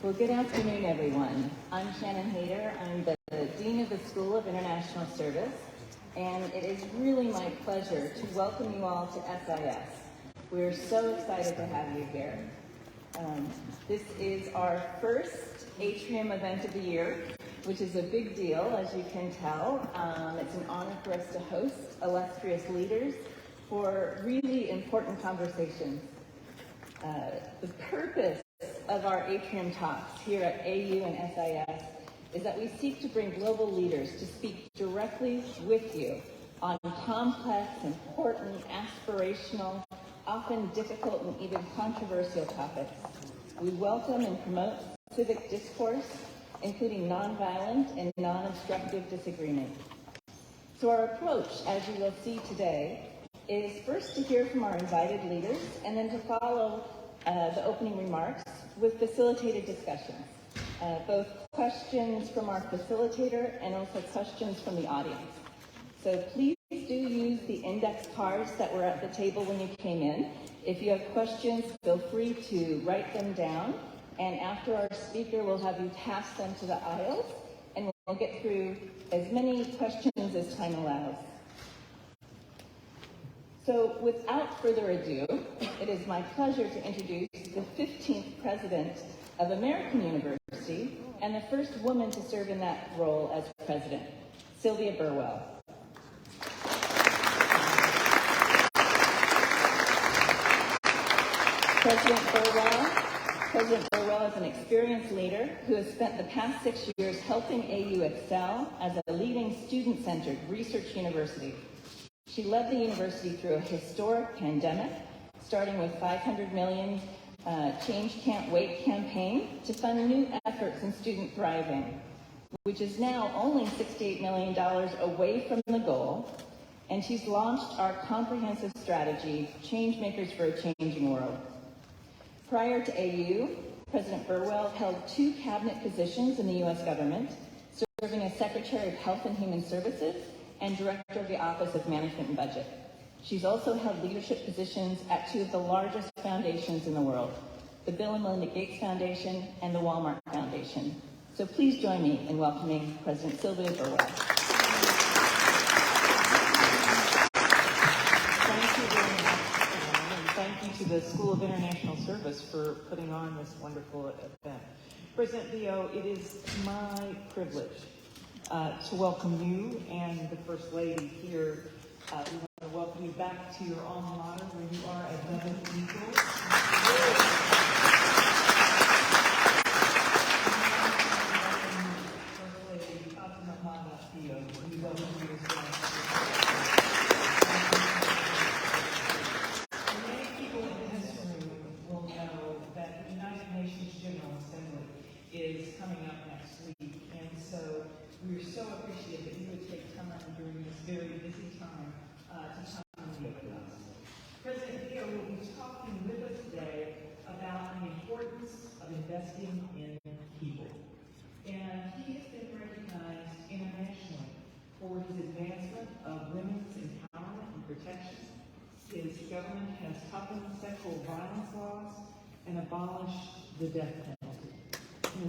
Well, good afternoon, everyone. I'm Shannon Hayter. I'm the Dean of the School of International Service, and it is really my pleasure to welcome you all to SIS. We're so excited to have you here. This is our first Atrium event of the year, which is a big deal, as you can tell. It's an honor for us to host illustrious leaders for really important conversations. The purpose of our Atrium Talks here at AU and SIS is that we seek to bring global leaders to speak directly with you on complex, important, aspirational, often difficult and even controversial topics. We welcome and promote civic discourse, including nonviolent and non-obstructive disagreement. So our approach, as you will see today, is first to hear from our invited leaders and then to follow the opening remarks with facilitated discussions, both questions from our facilitator and also questions from the audience. So please do use the index cards that were at the table when you came in. If you have questions, feel free to write them down, and after our speaker, we'll have you pass them to the aisles, and we'll get through as many questions as time allows. So without further ado, it is my pleasure to introduce the 15th president of American University and the first woman to serve in that role as president, Sylvia Burwell. President Burwell is an experienced leader who has spent the past 6 years helping AU excel as a leading student-centered research university. She led the university through a historic pandemic, starting with $500 million Change Can't Wait campaign to fund new efforts in student thriving, which is now only $68 million away from the goal. And she's launched our comprehensive strategy, Changemakers for a Changing World. Prior to AU, President Burwell held 2 cabinet positions in the U.S. government, serving as Secretary of Health and Human Services and Director of the Office of Management and Budget. She's also held leadership positions at 2 of the largest foundations in the world, the Bill and Melinda Gates Foundation and the Walmart Foundation. So please join me in welcoming President Sylvia Burwell. Thank you very much, and thank you to the School of International Service for putting on this wonderful event. President Leo, it is my privilege to welcome you and the First Lady here. We want to welcome you back to your alma mater where you are at Devon Eagles. First Lady Fatima Leo, we welcome you as well. Many people in this room will know that the United Nations General Assembly is coming up next week, and so we're so appreciative that you would take time during this very busy time to come and meet with us. President Leo will be talking with us today about the importance of investing in people. And he has been recognized internationally for his advancement of women's empowerment and protection. His government has toughened sexual violence laws and abolished the death penalty. In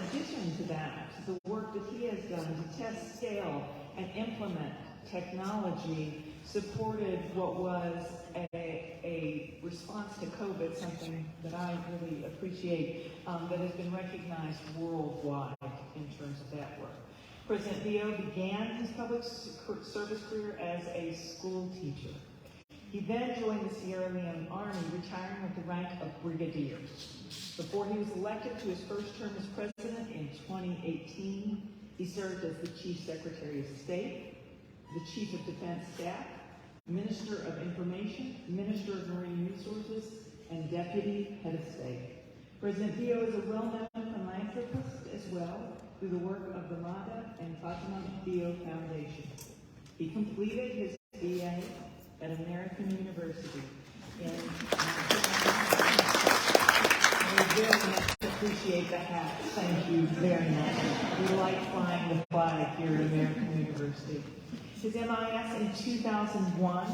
addition to that, the work that he has done to test, scale, and implement technology supported what was a response to COVID, something that I really appreciate, that has been recognized worldwide in terms of that work. President Leo began his public service career as a school teacher. He then joined the Sierra Leone Army, retiring with the rank of brigadier. Before he was elected to his first term as president in 2018, he served as the Chief Secretary of State, the Chief of Defense Staff, Minister of Information, Minister of Marine Resources, and Deputy Head of State. President Leo is a well-known philanthropist as well through the work of the Mada and Fatima Leo Foundation. He completed his BA at American University in we very much appreciate the hat. Thank you very much. We like flying the flag here at American University. his MIS in 2001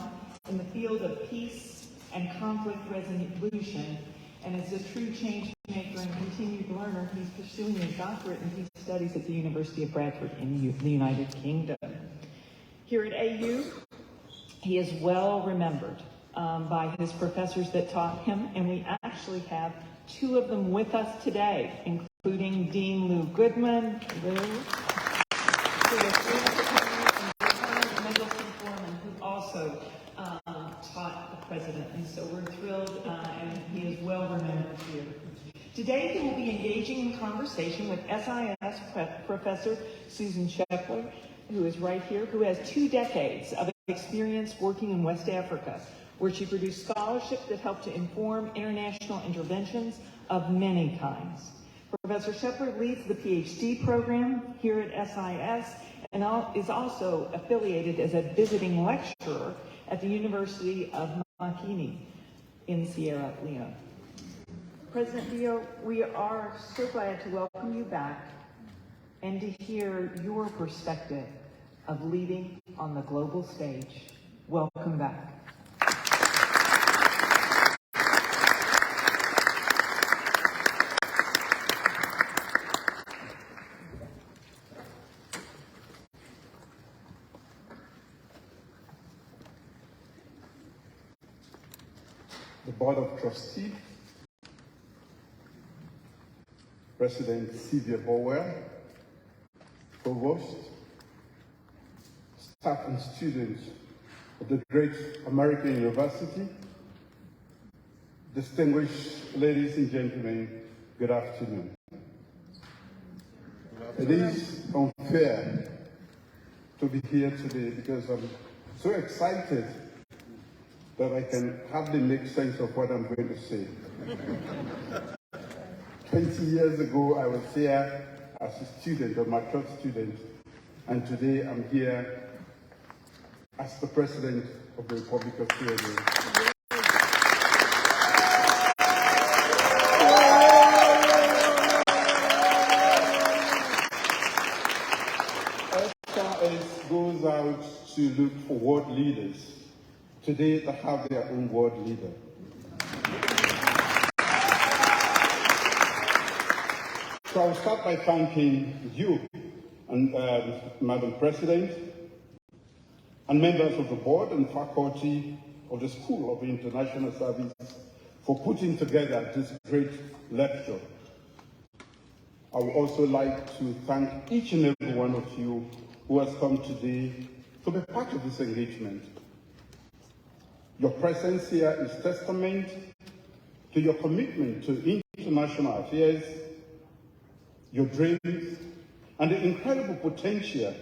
in the field of peace and conflict resolution, and as a true change maker and continued learner, he's pursuing his doctorate in peace studies at the University of Bradford in the United Kingdom. Here at AU, he is well remembered by his professors that taught him, and we actually have two of them with us today, including Dean Lou Goodman, who also taught the president, and so we're thrilled, and he is well remembered here. Today, he will be engaging in conversation with SIS Professor Susan Shepler, who is right here, who has 2 decades of experience working in West Africa, where she produced scholarship that helped to inform international interventions of many kinds. Professor Shepler leads the PhD program here at SIS and is also affiliated as a visiting lecturer at the University of Makini in Sierra Leone. President Dio, we are so glad to welcome you back and to hear your perspective of leading on the global stage. Welcome back. The Board of Trustees, President Sylvia Bowell, Provost, staff and students of the great American University, distinguished ladies and gentlemen, good afternoon. It is unfair to be here today because I'm so excited that I can hardly make sense of what I'm going to say. 20 years ago, I was here as a student, a mature student, and today I'm here as the President of the Republic of Sierra Leone. SRS goes out to look for world leaders. Today, they have their own world leader. So I'll start by thanking you, and Madam President, and members of the board and faculty of the School of International Service for putting together this great lecture. I would also like to thank each and every one of you who has come today to be part of this engagement. Your presence here is testament to your commitment to international affairs, your dreams, and the incredible potential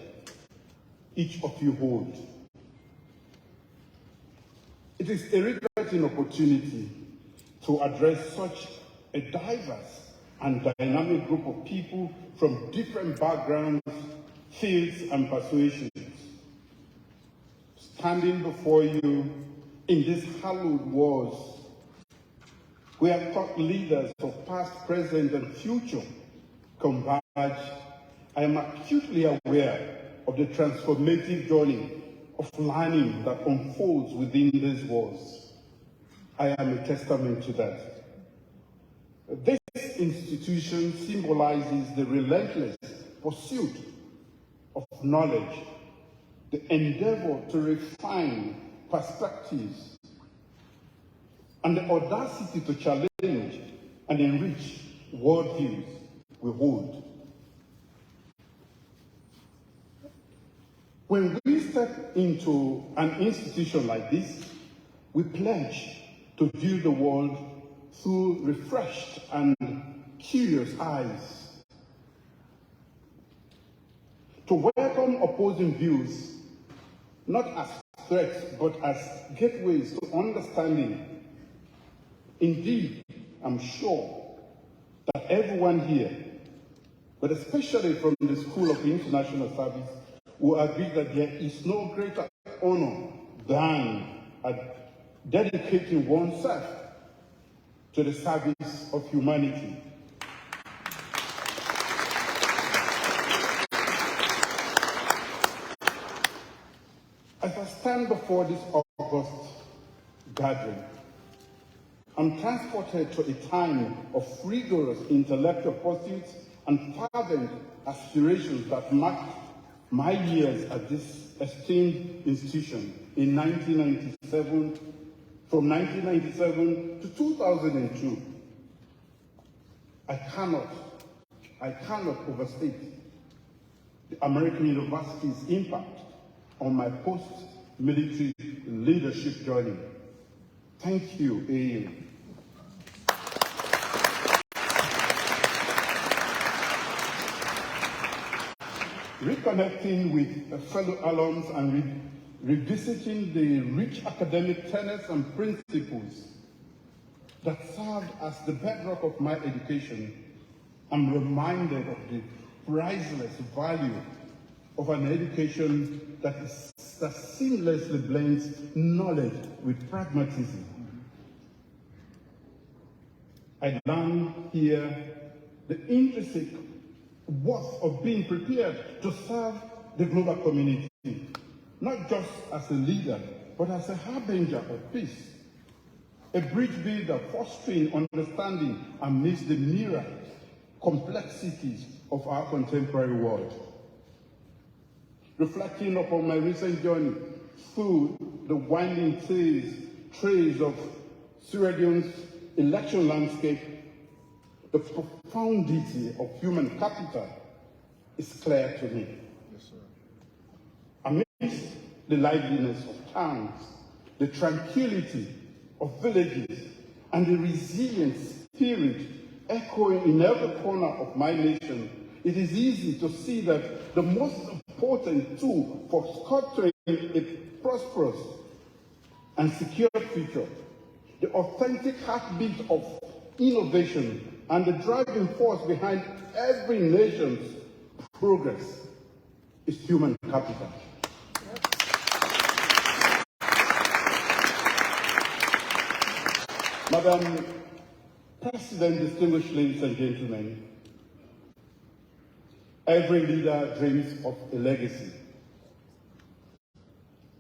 each of you hold. It is a regretting opportunity to address such a diverse and dynamic group of people from different backgrounds, fields, and persuasions. Standing before you in these hallowed walls, where thought leaders of past, present, and future converge, I am acutely aware of the transformative journey of learning that unfolds within these walls. I am a testament to that. This institution symbolizes the relentless pursuit of knowledge, the endeavor to refine perspectives, and the audacity to challenge and enrich worldviews we hold. When we step into an institution like this, we pledge to view the world through refreshed and curious eyes, to welcome opposing views, not as threats, but as gateways to understanding. Indeed, I'm sure that everyone here, but especially from the School of International Service, will agree that there is no greater honor than dedicating oneself to the service of humanity. As I stand before this August gathering, I'm transported to a time of rigorous intellectual pursuits and fervent aspirations that marked my years at this esteemed institution in 1997, from 1997 to 2002. I cannot overstate the American University's impact on my post-military leadership journey. Thank you, AU. Reconnecting with fellow alums and revisiting the rich academic tenets and principles that served as the bedrock of my education, I'm reminded of the priceless value of an education that seamlessly blends knowledge with pragmatism. I learned here the intrinsic worth of being prepared to serve the global community, not just as a leader, but as a harbinger of peace, a bridge builder fostering understanding amidst the myriad complexities of our contemporary world. Reflecting upon my recent journey through the winding trails of Sierra Leone's election landscape, the profundity of human capital is clear to me. Yes, sir. Amidst the liveliness of towns, the tranquility of villages, and the resilient spirit echoing in every corner of my nation, it is easy to see that the most important tool for sculpturing a prosperous and secure future, the authentic heartbeat of innovation, and the driving force behind every nation's progress is human capital. Madam President, distinguished ladies and gentlemen, every leader dreams of a legacy.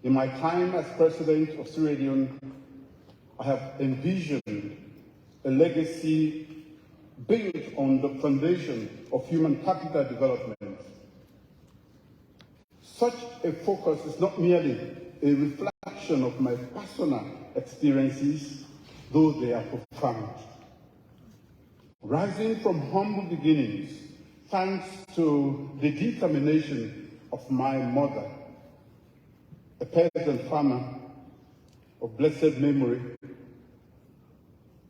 In my time as president of Sierra Leone, I have envisioned a legacy built on the foundation of human capital development. Such a focus is not merely a reflection of my personal experiences, though they are profound. Rising from humble beginnings, thanks to the determination of my mother, a peasant farmer of blessed memory,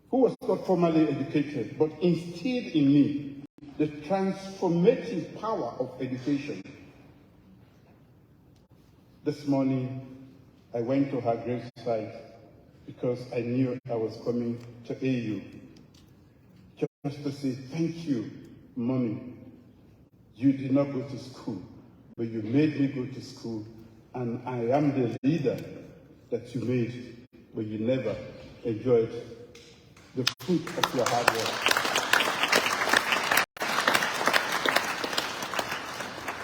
who was not formally educated, but instilled in me the transformative power of education. This morning, I went to her gravesite because I knew I was coming to AU, just to say, thank you, Mommy. You did not go to school, but you made me go to school, and I am the leader that you made, but you never enjoyed the fruit of your hard work.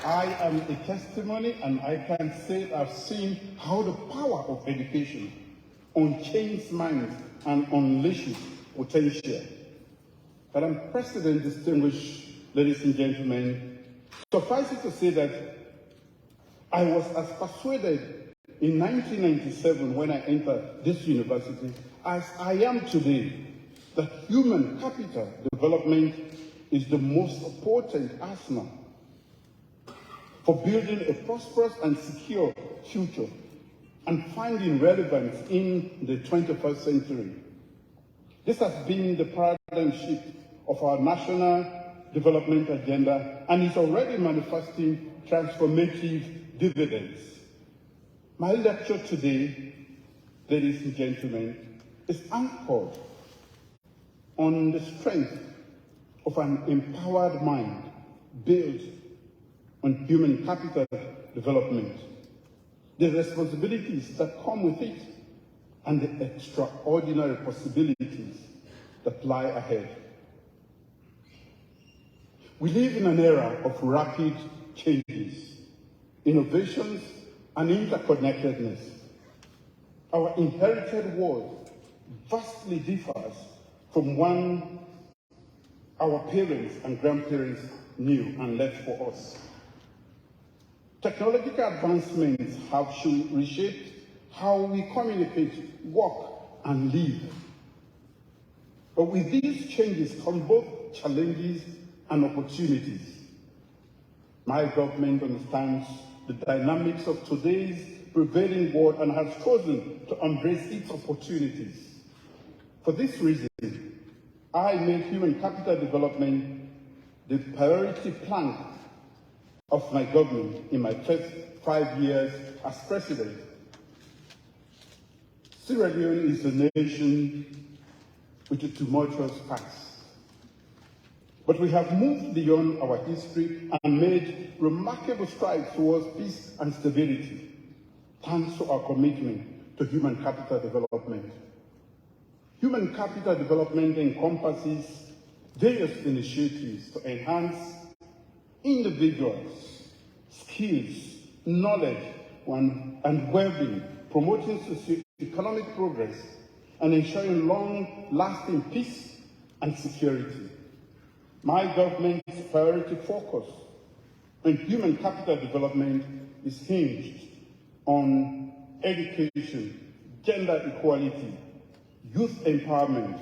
I am a testimony, and I can say I've seen how the power of education unchains minds and unleashes potential. Madam President, distinguished ladies and gentlemen, suffice it to say that I was as persuaded in 1997 when I entered this university as I am today that human capital development is the most important arsenal for building a prosperous and secure future and finding relevance in the 21st century. This has been the paradigm shift of our national development agenda and is already manifesting transformative dividends. My lecture today, ladies and gentlemen, is anchored on the strength of an empowered mind built on human capital development, the responsibilities that come with it, and the extraordinary possibilities that lie ahead. We live in an era of rapid changes, innovations, and interconnectedness. Our inherited world vastly differs from one our parents and grandparents knew and left for us. Technological advancements have reshaped how we communicate, work, and live. But with these changes come both challenges and opportunities. My government understands the dynamics of today's prevailing world and has chosen to embrace its opportunities. For this reason, I made human capital development the priority plank of my government in my first 5 years as president. Sierra Leone is a nation with a tumultuous past. But we have moved beyond our history and made remarkable strides towards peace and stability, thanks to our commitment to human capital development. Human capital development encompasses various initiatives to enhance individuals' skills, knowledge, and well-being, promoting socio-economic progress, and ensuring long-lasting peace and security. My government's priority focus on human capital development is hinged on education, gender equality, youth empowerment,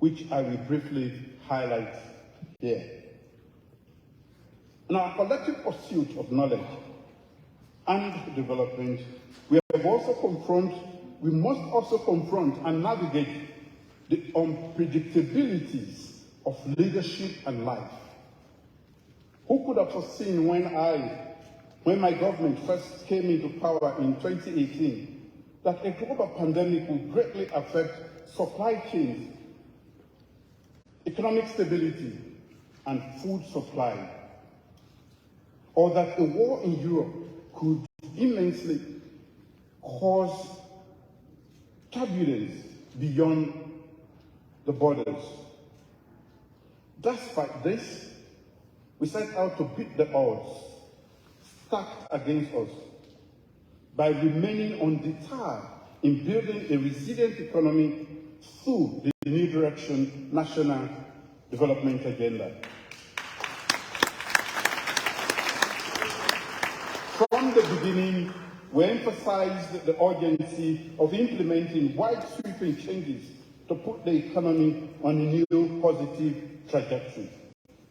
which I will briefly highlight here. In our collective pursuit of knowledge and development, we must also confront and navigate the unpredictabilities of leadership and life. Who could have foreseen when my government first came into power in 2018, that a global pandemic would greatly affect supply chains, economic stability, and food supply, or that a war in Europe could immensely cause turbulence beyond the borders. Despite this, we set out to beat the odds stacked against us by remaining undeterred in building a resilient economy through the New Direction National Development Agenda. From the beginning, we emphasized the urgency of implementing wide-sweeping changes to put the economy on a new positive trajectory,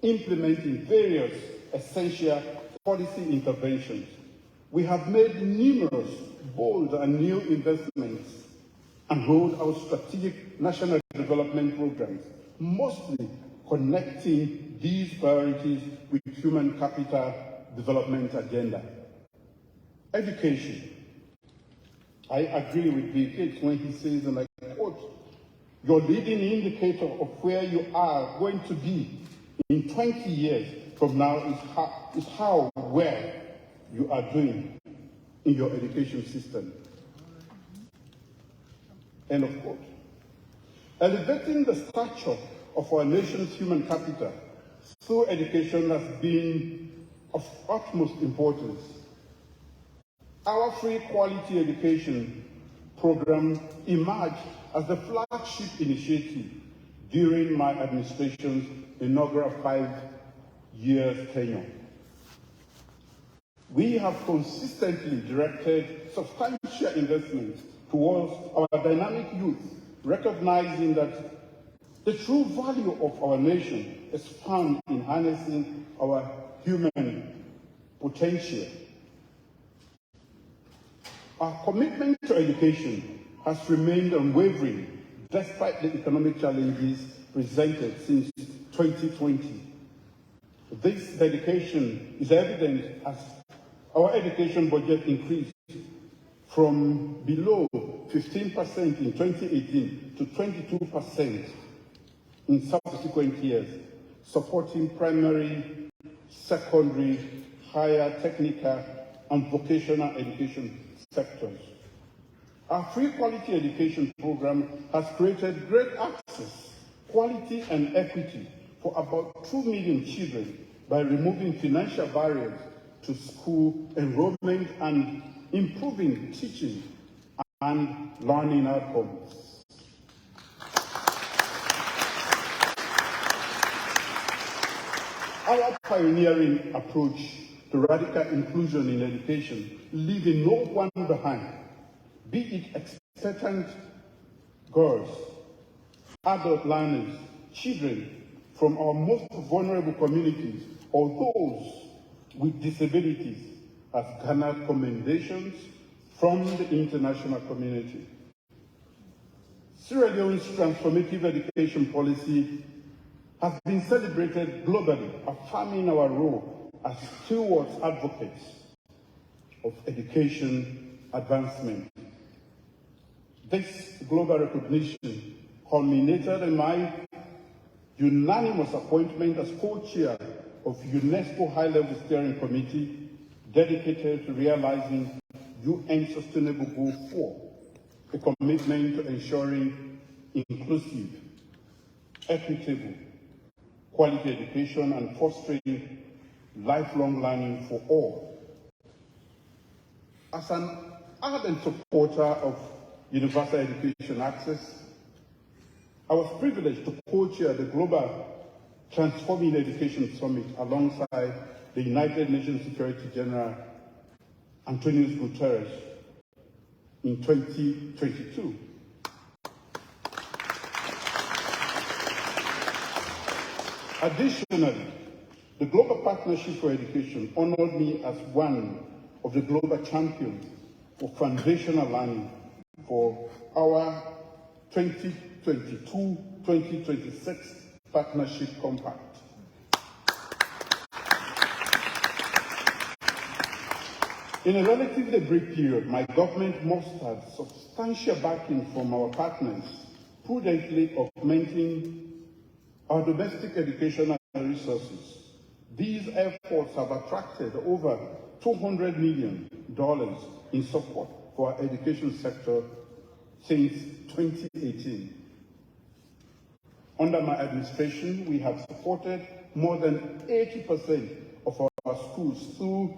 implementing various essential policy interventions. We have made numerous bold and new investments and rolled out strategic national development programs, mostly connecting these priorities with human capital development agenda. Education. I agree with Bill Gates when he says, and I quote, "Your leading indicator of where you are going to be in 20 years from now is how well you are doing in your education system." End of quote. Elevating the stature of our nation's human capital through education has been of utmost importance. Our free quality education program emerged as the flagship initiative during my administration's inaugural 5-year tenure. We have consistently directed substantial investments towards our dynamic youth, recognizing that the true value of our nation is found in harnessing our human potential. Our commitment to education has remained unwavering despite the economic challenges presented since 2020. This dedication is evident as our education budget increased from below 15% in 2018 to 22% in subsequent years, supporting primary, secondary, higher technical, and vocational education sectors. Our free quality education program has created great access, quality, and equity for about 2 million children by removing financial barriers to school enrollment and improving teaching and learning outcomes. Our pioneering approach to radical inclusion in education, leaving no one behind, be it expectant girls, adult learners, children from our most vulnerable communities, or those with disabilities, has garnered commendations from the international community. Sierra Leone's transformative education policy has been celebrated globally, affirming our role as stewards advocates of education advancement. This global recognition culminated in my unanimous appointment as co-chair of UNESCO High-Level Steering Committee dedicated to realizing UN Sustainable Goal 4, a commitment to ensuring inclusive, equitable, quality education and fostering lifelong learning for all. As an ardent supporter of universal education access, I was privileged to co-chair the Global Transforming Education Summit alongside the United Nations Secretary General Antonio Guterres in 2022. Additionally, the Global Partnership for Education honored me as one of the global champions for foundational learning for our 2022-2026 Partnership Compact. In a relatively brief period, my government mustered substantial backing from our partners, prudently augmenting our domestic educational resources. These efforts have attracted over $200 million in support for our education sector since 2018. Under my administration, we have supported more than 80% of our schools through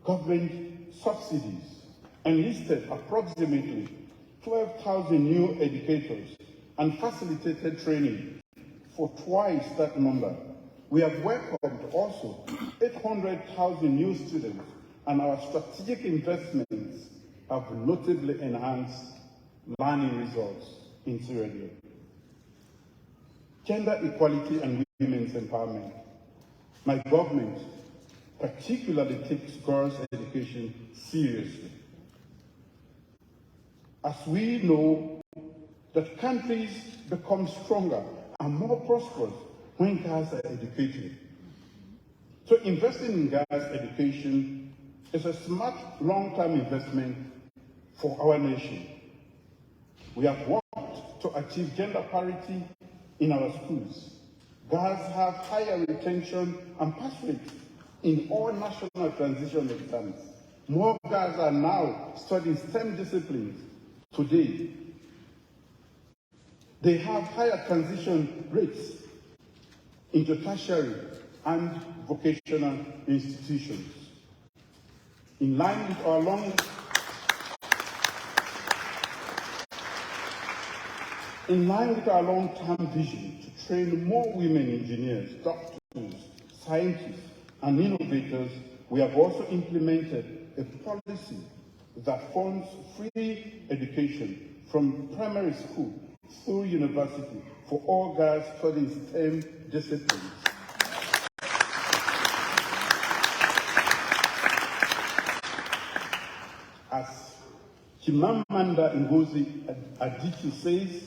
government subsidies, enlisted approximately 12,000 new educators, and facilitated training for twice that number. We have welcomed also 800,000 new students, and our strategic investments have notably enhanced learning results in Sierra Leone. Gender equality and women's empowerment. My government particularly takes girls' education seriously. As we know that countries become stronger and more prosperous when girls are educated. So investing in girls' education is a smart long-term investment for our nation. We have worked to achieve gender parity in our schools. Girls have higher retention and pass rates in all national transition exams. More girls are now studying STEM disciplines today. They have higher transition rates into tertiary and vocational institutions. In line with our long-term vision to train more women engineers, doctors, scientists, and innovators, we have also implemented a policy that funds free education from primary school through university for all girls studying STEM disciplines. As Chimamanda Ngozi Adichie says,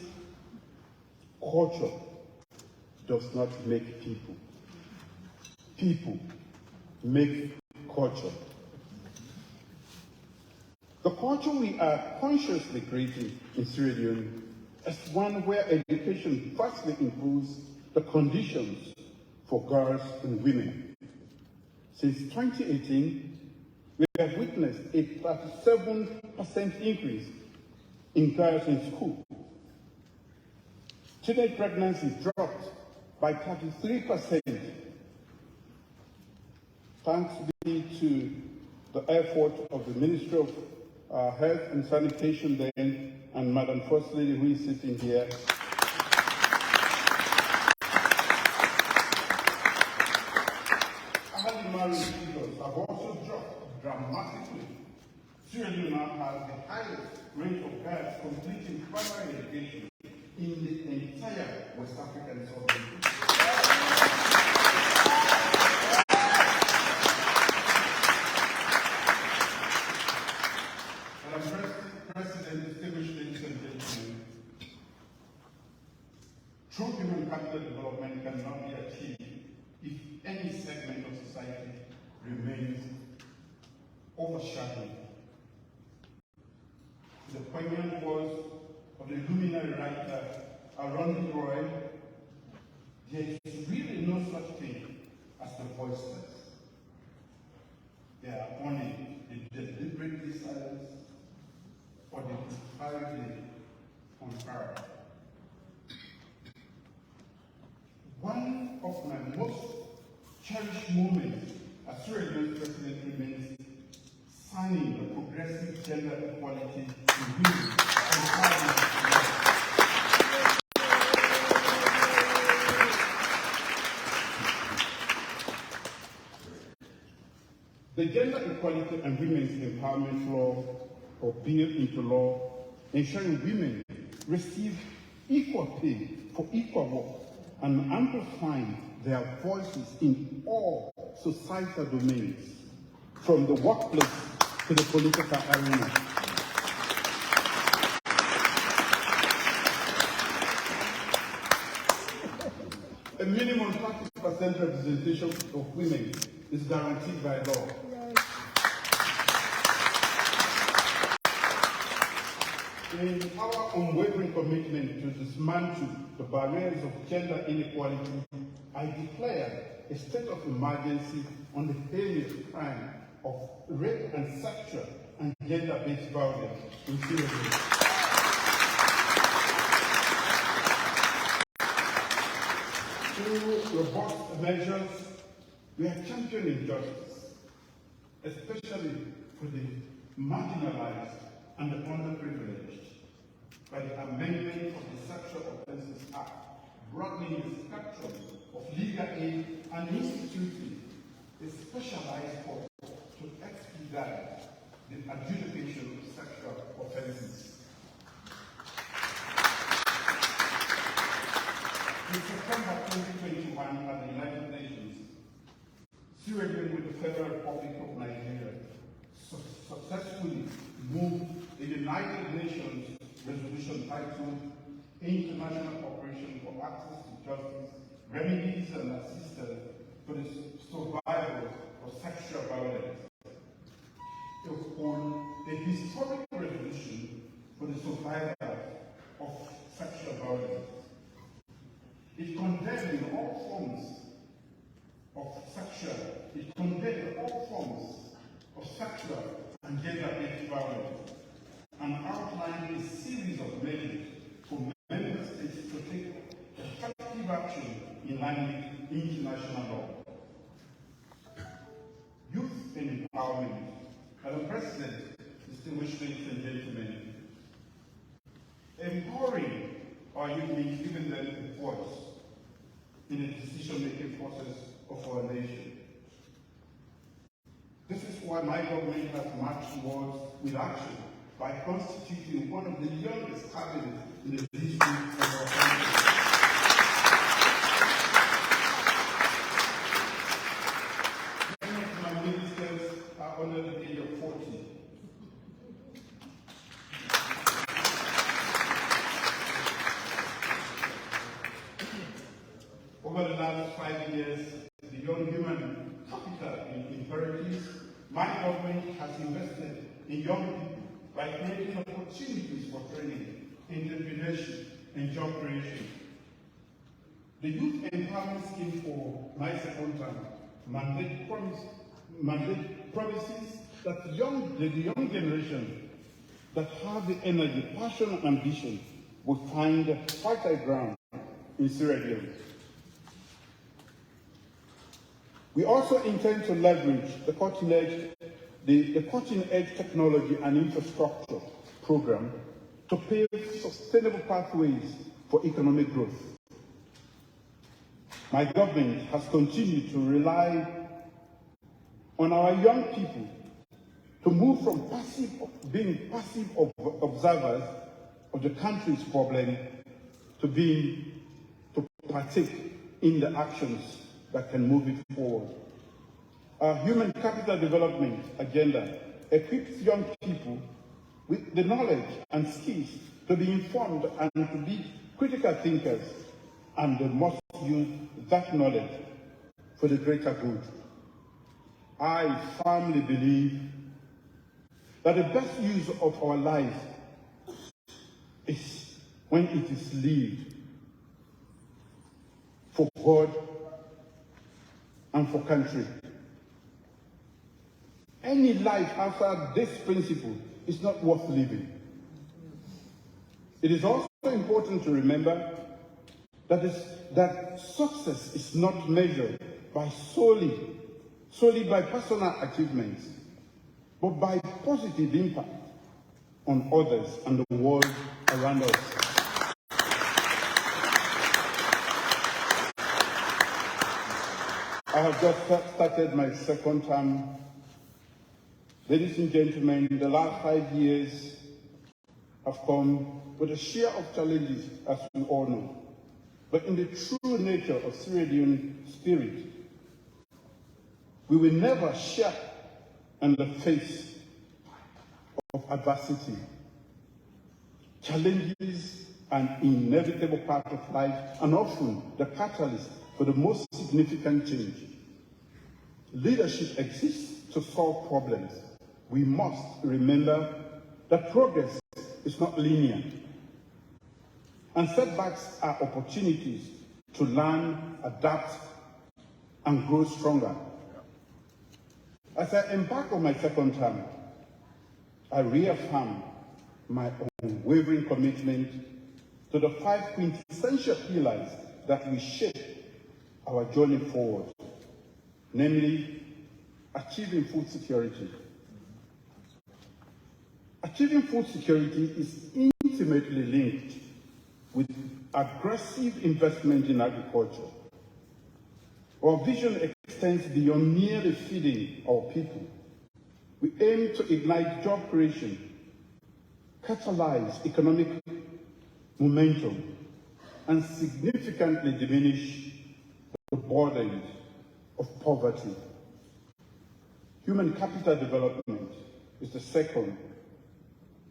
culture does not make people. People make culture. The culture we are consciously creating in Sierra Leone is one where education vastly improves the conditions for girls and women. Since 2018, we have witnessed a 37% increase in girls in school. Teenage pregnancy dropped by 33%, thanks to the effort of the Ministry of Health and Sanitation then, and Madam First Lady who is sitting here. Early marriage figures have also dropped dramatically. Sierra Leone now has the highest rate of girls completing primary education in the entire West African sub-region. Madam President, distinguished ladies and gentlemen, true human capital development cannot be achieved if any segment of society remains overshadowed. The poignant words of the luminary writer Aaron Roy, there is really no such thing as the voiceless. They are only the deliberately silenced or the entirely unheard. One of my most cherished moments as SierraLeone's president remains signing the Progressive Gender Equality in Women Empowerment. The Gender Equality and Women's Empowerment Law, or Bill into Law, ensuring women receive equal pay for equal work and amplifying their voices in all societal domains, from the workplace to the political arena. A minimum 30% representation of women is guaranteed by law. In our unwavering commitment to dismantle the barriers of gender inequality, I declared a state of emergency on the heinous crime of rape and sexual and gender-based violence in Sierra Leone. Through robust measures, we are championing justice, especially for the marginalized and the underprivileged, by the amendment of the Sexual Offences Act, broadening the spectrum of legal aid and instituting a specialized court to expedite the adjudication of sexual offences. In September 2021 at the United Nations, Sierra Leone with the Federal Republic of Nigeria successfully moved the United Nations resolution titled International Cooperation for Access to Justice, Remedies and Assistance for the Survivors of Sexual Violence. It was called a historic resolution for the survivors of sexual violence. It condemned all forms of sexual and gender-based violence, and outlined a series of measures for member states to take effective action in line with international law. Youth and empowerment. Madam President, distinguished ladies and gentlemen, empowering our youth means giving them a voice in the decision-making process of our nation. This is why my government has marched towards with action by constituting one of the youngest cabinets in the history of our country. Many of my ministers are under the age of 40. Over the last 5 years, beyond human capital imperatives, my government has invested in young people by creating opportunities for training, entrepreneurship, and job creation. The Youth Empowerment Scheme for my second term mandate promises that the young generation that have the energy, passion, and ambition will find fertile ground in Sierra Leone. We also intend to leverage the cutting-edge the cutting-edge technology and infrastructure program to pave sustainable pathways for economic growth. My government has continued to rely on our young people to move from being passive observers of the country's problem to partake in the actions that can move it forward. Our human capital development agenda equips young people with the knowledge and skills to be informed and to be critical thinkers, and they must use that knowledge for the greater good. I firmly believe that the best use of our life is when it is lived for God and for country. Any life outside this principle is not worth living. It is also important to remember that success is not measured by solely by personal achievements, but by positive impact on others and the world around us. I have just started my second term. Ladies and gentlemen, the last 5 years have come with a share of challenges, as we all know. But in the true nature of SierraLeone spirit, we will never shirk in the face of adversity. Challenges are an inevitable part of life and often the catalyst for the most significant change. Leadership exists to solve problems. We must remember that progress is not linear, and setbacks are opportunities to learn, adapt, and grow stronger. As I embark on my second term, I reaffirm my unwavering commitment to the 5 quintessential pillars that will shape our journey forward, namely achieving food security. Achieving food security is intimately linked with aggressive investment in agriculture. Our vision extends beyond merely feeding our people. We aim to ignite job creation, catalyze economic momentum, and significantly diminish the burden of poverty. Human capital development is the second.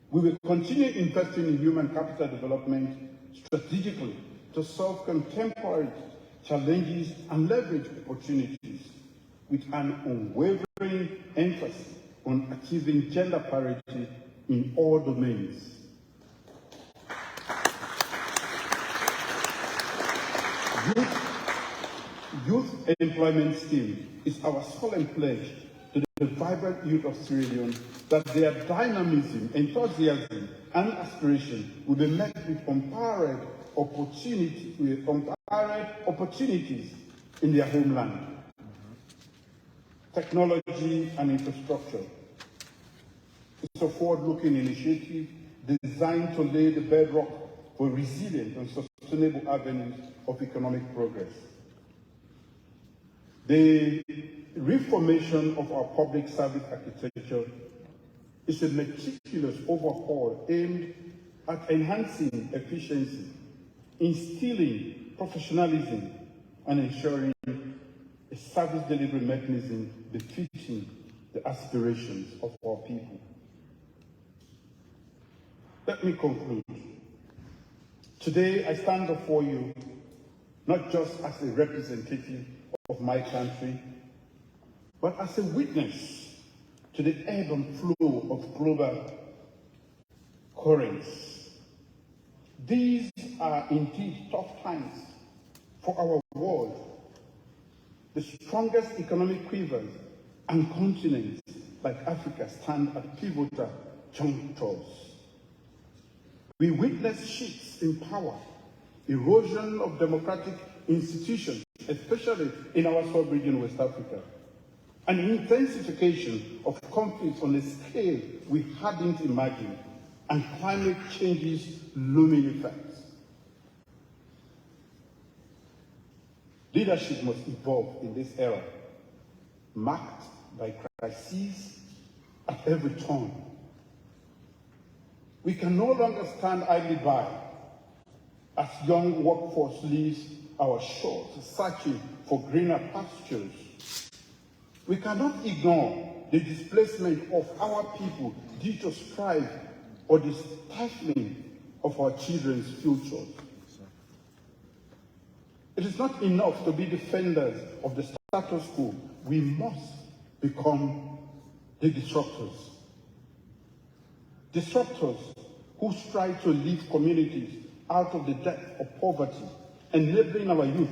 We will continue investing in human capital development strategically to solve contemporary challenges and leverage opportunities with an unwavering emphasis on achieving gender parity in all domains. Youth employment scheme is our solemn pledge to the vibrant youth of SierraLeone that their dynamism, enthusiasm, and aspiration will be met with unparalleled opportunities in their homeland. Technology and infrastructure is a forward-looking initiative designed to lay the bedrock for resilient and sustainable avenues of economic progress. The reformation of our public service architecture is a meticulous overhaul aimed at enhancing efficiency, instilling professionalism, and ensuring a service delivery mechanism befitting the aspirations of our people. Let me conclude. Today, I stand before you not just as a representative of my country, but as a witness to the ebb and flow of global currents. These are indeed tough times for our world. The strongest economic quivers and continents like Africa stand at pivotal junctures. We witness shifts in power, erosion of democratic institutions, especially in our sub-region West Africa, an intensification of conflicts on a scale we hadn't imagined, and climate change's looming effects. Leadership must evolve in this era, marked by crises at every turn. We can no longer stand idly by as young workforce leaves our shores, searching for greener pastures. We cannot ignore the displacement of our people due to strife or the stifling of our children's futures. It is not enough to be defenders of the status quo. We must become the disruptors. Disruptors who strive to lift communities out of the depth of poverty, enabling our youth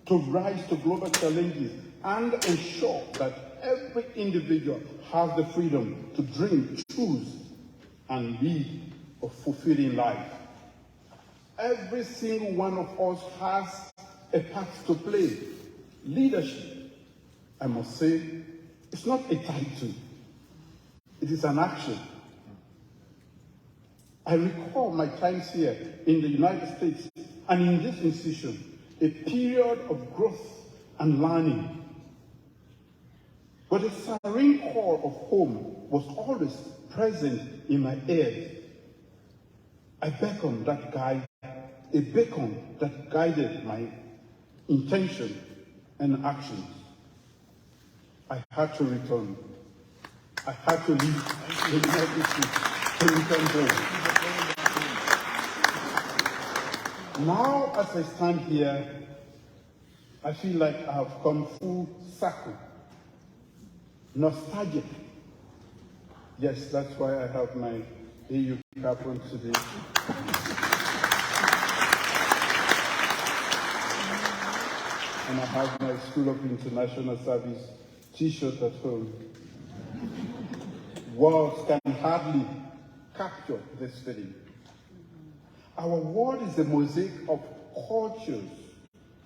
to rise to global challenges and ensure that every individual has the freedom to dream, choose, and lead a fulfilling life. Every single one of us has a part to play. Leadership, I must say, it's not a title. It is an action. I recall my times here in the United States and in this institution, a period of growth and learning. But the serene core of home was always present in my ears. A beacon that guided my intention and actions. I had to return. I had to leave the United States to return home. Now, as I stand here, I feel like I have come full circle. Nostalgic. Yes, that's why I have my AU cap on today. And I have my School of International Service t-shirt at home. Words can hardly capture this feeling. Our world is a mosaic of cultures,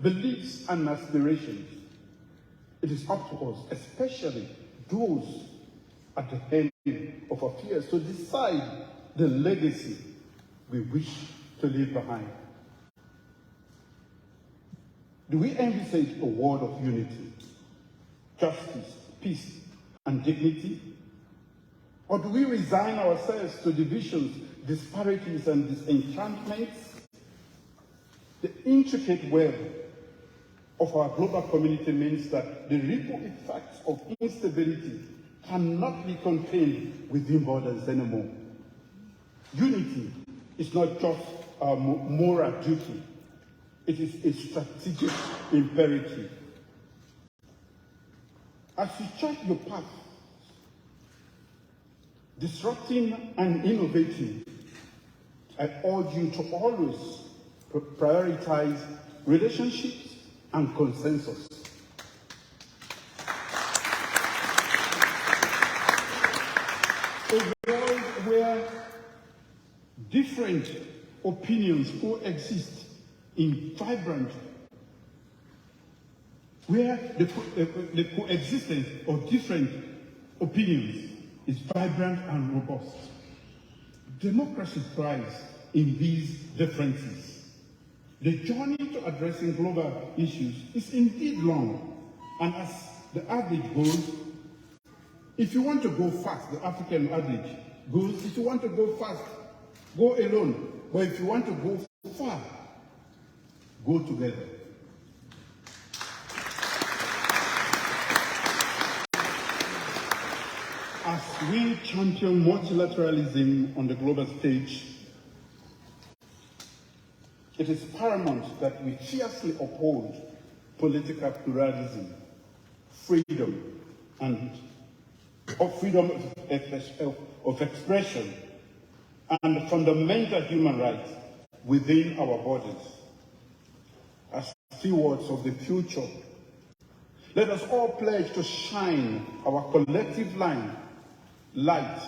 beliefs, and aspirations. It is up to us, especially those at the helm of affairs, to decide the legacy we wish to leave behind. Do we envisage a world of unity, justice, peace, and dignity? Or do we resign ourselves to divisions, disparities, and disenchantments? The intricate web of our global community means that the ripple effects of instability cannot be contained within borders anymore. Unity is not just a moral duty. It is a strategic imperative. As you chart your path, disrupting and innovating, I urge you to always prioritize relationships and consensus. A world where different opinions coexist in vibrant, where the coexistence of different opinions is vibrant and robust. Democracy thrives in these differences. The journey to addressing global issues is indeed long, and as the adage goes, if you want to go fast, the African adage goes, if you want to go fast, go alone. But if you want to go far, go together. As we champion multilateralism on the global stage, it is paramount that we fiercely uphold political pluralism, freedom of expression, and fundamental human rights within our borders. As stewards of the future, let us all pledge to shine our collective light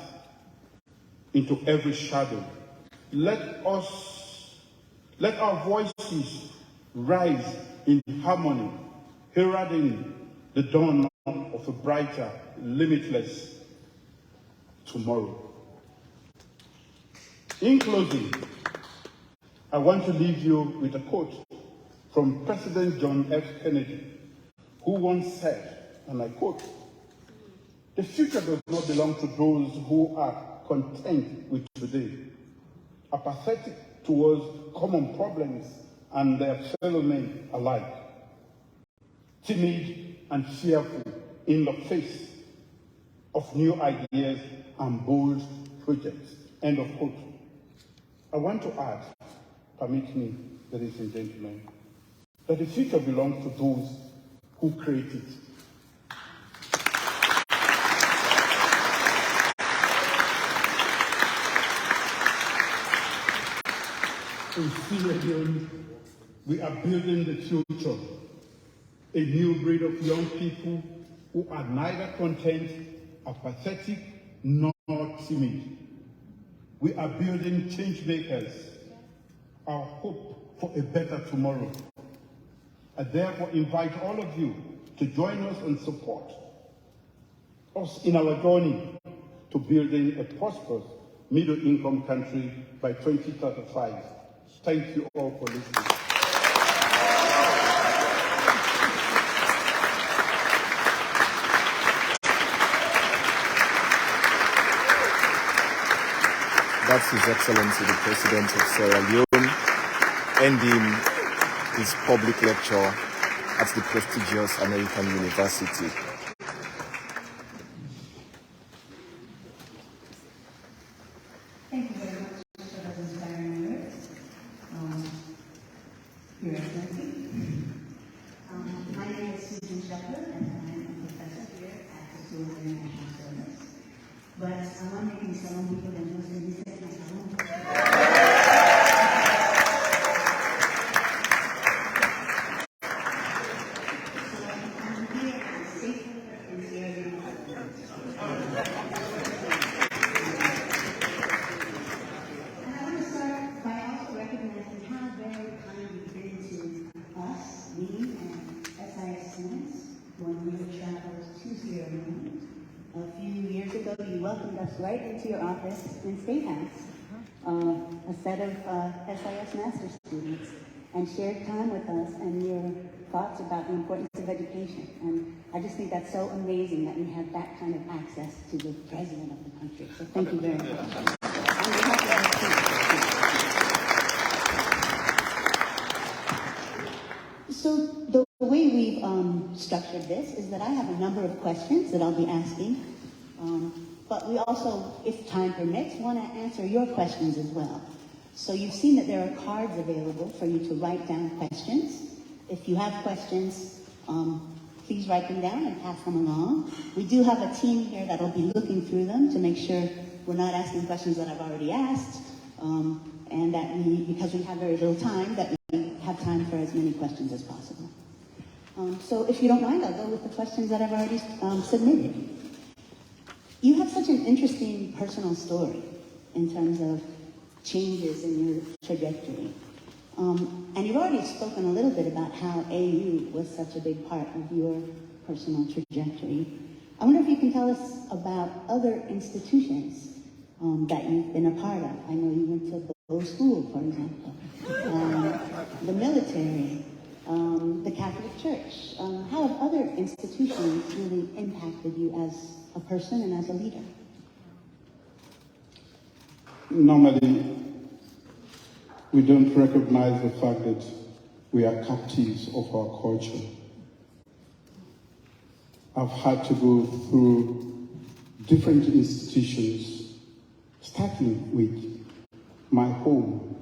into every shadow. Let our voices rise in harmony, heralding the dawn of of a brighter, limitless tomorrow. In closing, I want to leave you with a quote from President John F. Kennedy, who once said, and I quote, "The future does not belong to those who are content with today, apathetic towards common problems and their fellow men alike, timid and fearful in the face of new ideas and bold projects." End of quote. I want to add, permit me, ladies and gentlemen, that the future belongs to those who create it. In SierraLeone, we are building the future, a new breed of young people who are neither content, apathetic, nor timid. We are building change makers, our hope for a better tomorrow. I therefore invite all of you to join us and support us in our journey to building a prosperous middle-income country by 2035. Thank you all for listening. That's His Excellency the President of Sierra Leone, ending his public lecture at the prestigious American University. Thank you very much for those inspiring words, Your Excellency. My name is Susan Shepherd, and I'm a professor here at the School of International Service. But I want to make some people that know that this is my home. A few years ago, you welcomed us right into your office in State House, a set of SIS master's students, and shared time with us and your thoughts about the importance of education. And I just think that's so amazing that we have that kind of access to the president of the country. So thank you very much. So the way we've structured this is that I have a number of questions that I'll be asking, but we also, if time permits, want to answer your questions as well. So you've seen that there are cards available for you to write down questions. If you have questions, please write them down and pass them along. We do have a team here that will be looking through them to make sure we're not asking questions that I've already asked, and that because we have very little time, that we have time for as many questions as possible. So if you don't mind, I'll go with the questions that I've already submitted. You have such an interesting personal story in terms of changes in your trajectory. And you've already spoken a little bit about how AU was such a big part of your personal trajectory. I wonder if you can tell us about other institutions that you've been a part of. I know you went to Bow School, for example, the military, the Catholic Church. How have other institutions really impacted you as a person and as a leader? Normally, we don't recognize the fact that we are captives of our culture. I've had to go through different institutions, starting with my home.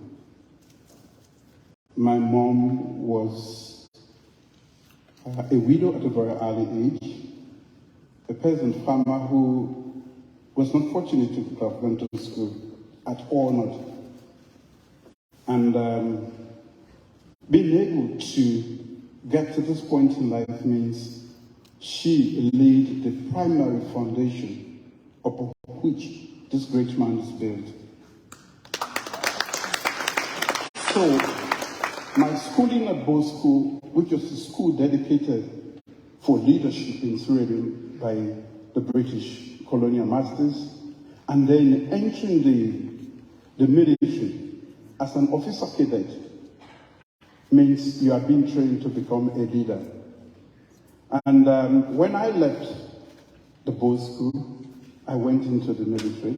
My mom was a widow at a very early age, a peasant farmer who was not fortunate to have gone to school at all, not. And being able to get to this point in life means she laid the primary foundation upon which this great man is built. So, my schooling at Bow School, which was a school dedicated for leadership in Sierra Leone by the British colonial masters, and then entering the military as an officer cadet means you are being trained to become a leader. And when I left the boys' school, I went into the military.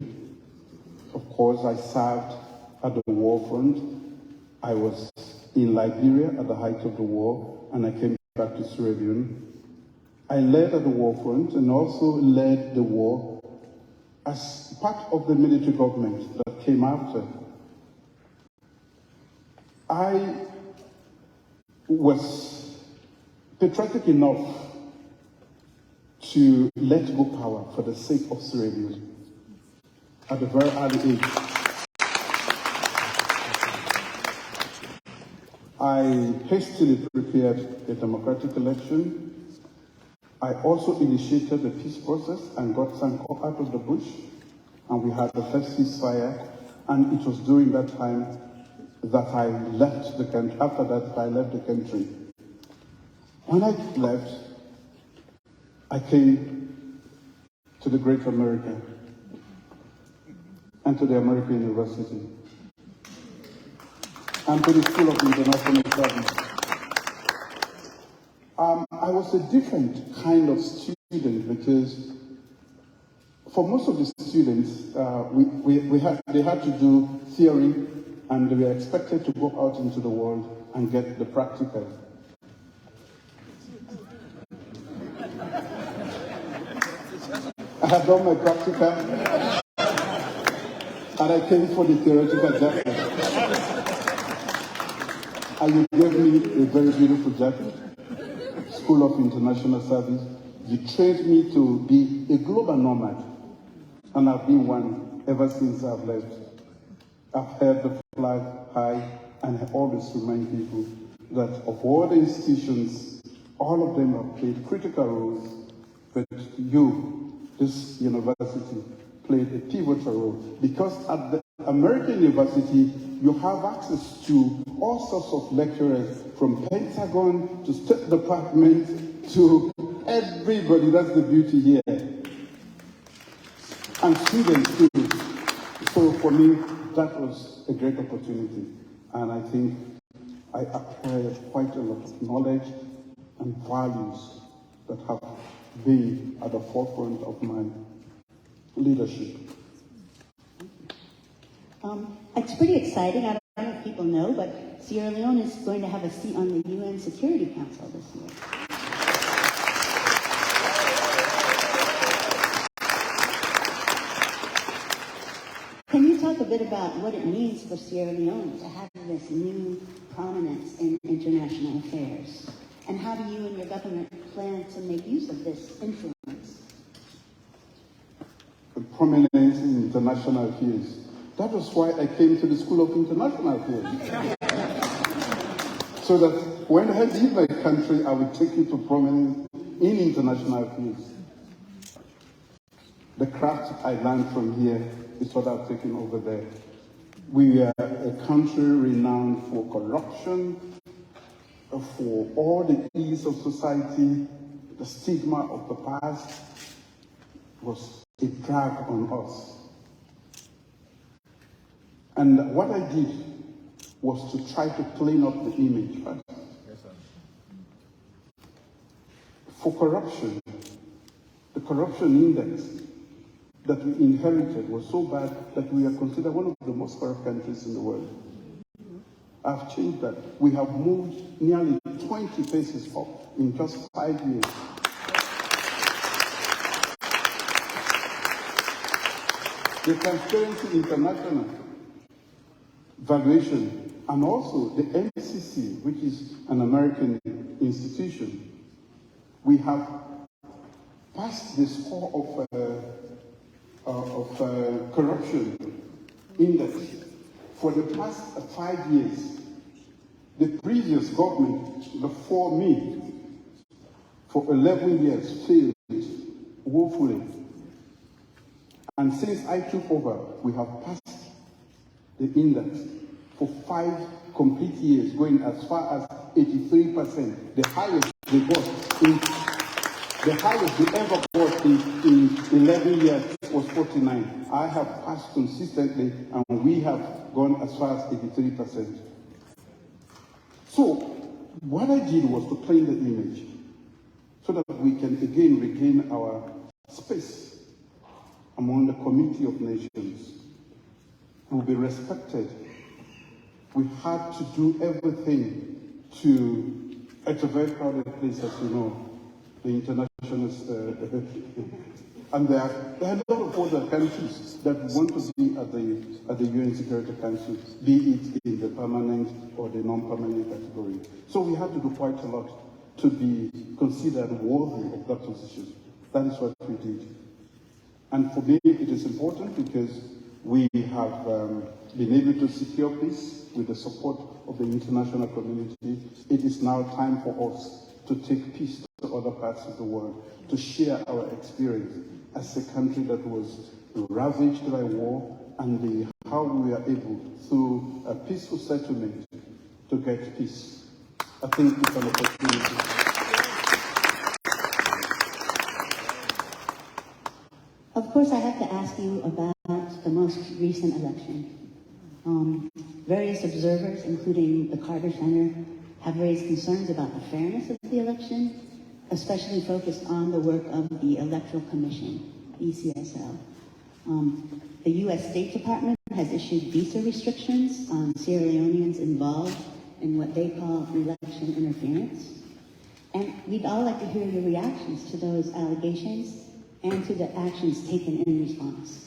Of course, I served at the war front. I was in Liberia at the height of the war, and I came back to Sierra Leone. I led at the war front and also led the war as part of the military government that came after. I was patriotic enough to let go power for the sake of Sierra Leone at a very early age. I hastily prepared a democratic election. I also initiated the peace process and got Sanko out of the bush, and we had the first ceasefire, and it was during that time that I left the country. After that, I left the country. When I left, I came to the Great America and to the American University and to the School of International Studies. I was a different kind of student because for most of the students, they had to do theory and they were expected to go out into the world and get the practical. I had done my practical and I came for the theoretical jacket. And you gave me a very beautiful jacket. School of International Service. You trained me to be a global nomad, and I've been one ever since I've left. I've held the flag high, and I always remind people that of all the institutions, all of them have played critical roles, but you, this university, played a pivotal role, because at the American University, you have access to all sorts of lecturers from Pentagon to State Department to everybody. That's the beauty here. And students too. So for me, that was a great opportunity. And I think I acquired quite a lot of knowledge and values that have been at the forefront of my leadership. It's pretty exciting. I don't know if people know, but Sierra Leone is going to have a seat on the UN Security Council this year. Can you talk a bit about what it means for Sierra Leone to have this new prominence in international affairs? And how do you and your government plan to make use of this influence? Prominence in international affairs. That was why I came to the School of International Affairs. So that when I leave my country, I would take it to prominence in international affairs. The craft I learned from here is what I've taken over there. We are a country renowned for corruption, for all the ills of society. The stigma of the past was a drag on us. And what I did was to try to clean up the image first. Yes, sir. For corruption, the corruption index that we inherited was so bad that we are considered one of the most corrupt countries in the world. I've changed that. We have moved nearly 20 paces up in just 5 years. The Transparency International valuation, and also the MCC, which is an American institution, we have passed the score of corruption index for the past 5 years. The previous government before me, for 11 years, failed woefully. And since I took over, we have passed the index for 5 complete years, going as far as 83%, the highest they got The highest we ever got in 11 years was 49. I have passed consistently, and we have gone as far as 83%. So, what I did was to clean the image so that we can again regain our space among the community of nations. We'll be respected. We had to do everything to, it's a very crowded place, as you know, the international, and there are a lot of other countries that want to be at the UN Security Council, be it in the permanent or the non-permanent category. So we had to do quite a lot to be considered worthy of that position. That is what we did. And for me, it is important because we have been able to secure peace with the support of the international community. It is now time for us to take peace to other parts of the world, to share our experience as a country that was ravaged by war, and how we are able, through a peaceful settlement, to get peace. I think it's an opportunity. Of course, I have to ask you about the most recent election. Various observers, including the Carter Center, have raised concerns about the fairness of the election, especially focused on the work of the Electoral Commission, ECSL. The U.S. State Department has issued visa restrictions on Sierra Leoneans involved in what they call election interference. And we'd all like to hear your reactions to those allegations and to the actions taken in response.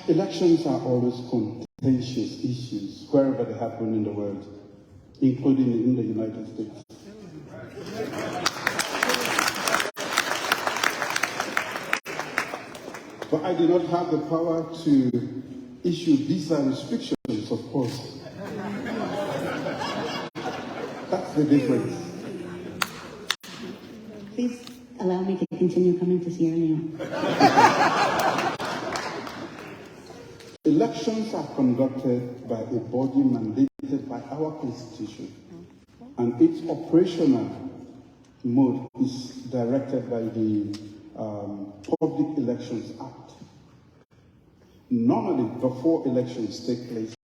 Elections are always contentious issues wherever they happen in the world, including in the United States. But I do not have the power to issue visa restrictions, of course. That's the difference. Please allow me to continue coming to Sierra Leone. Elections are conducted by a body mandated by our Constitution, and its operational mode is directed by the Public Elections Act. Normally, before elections take place,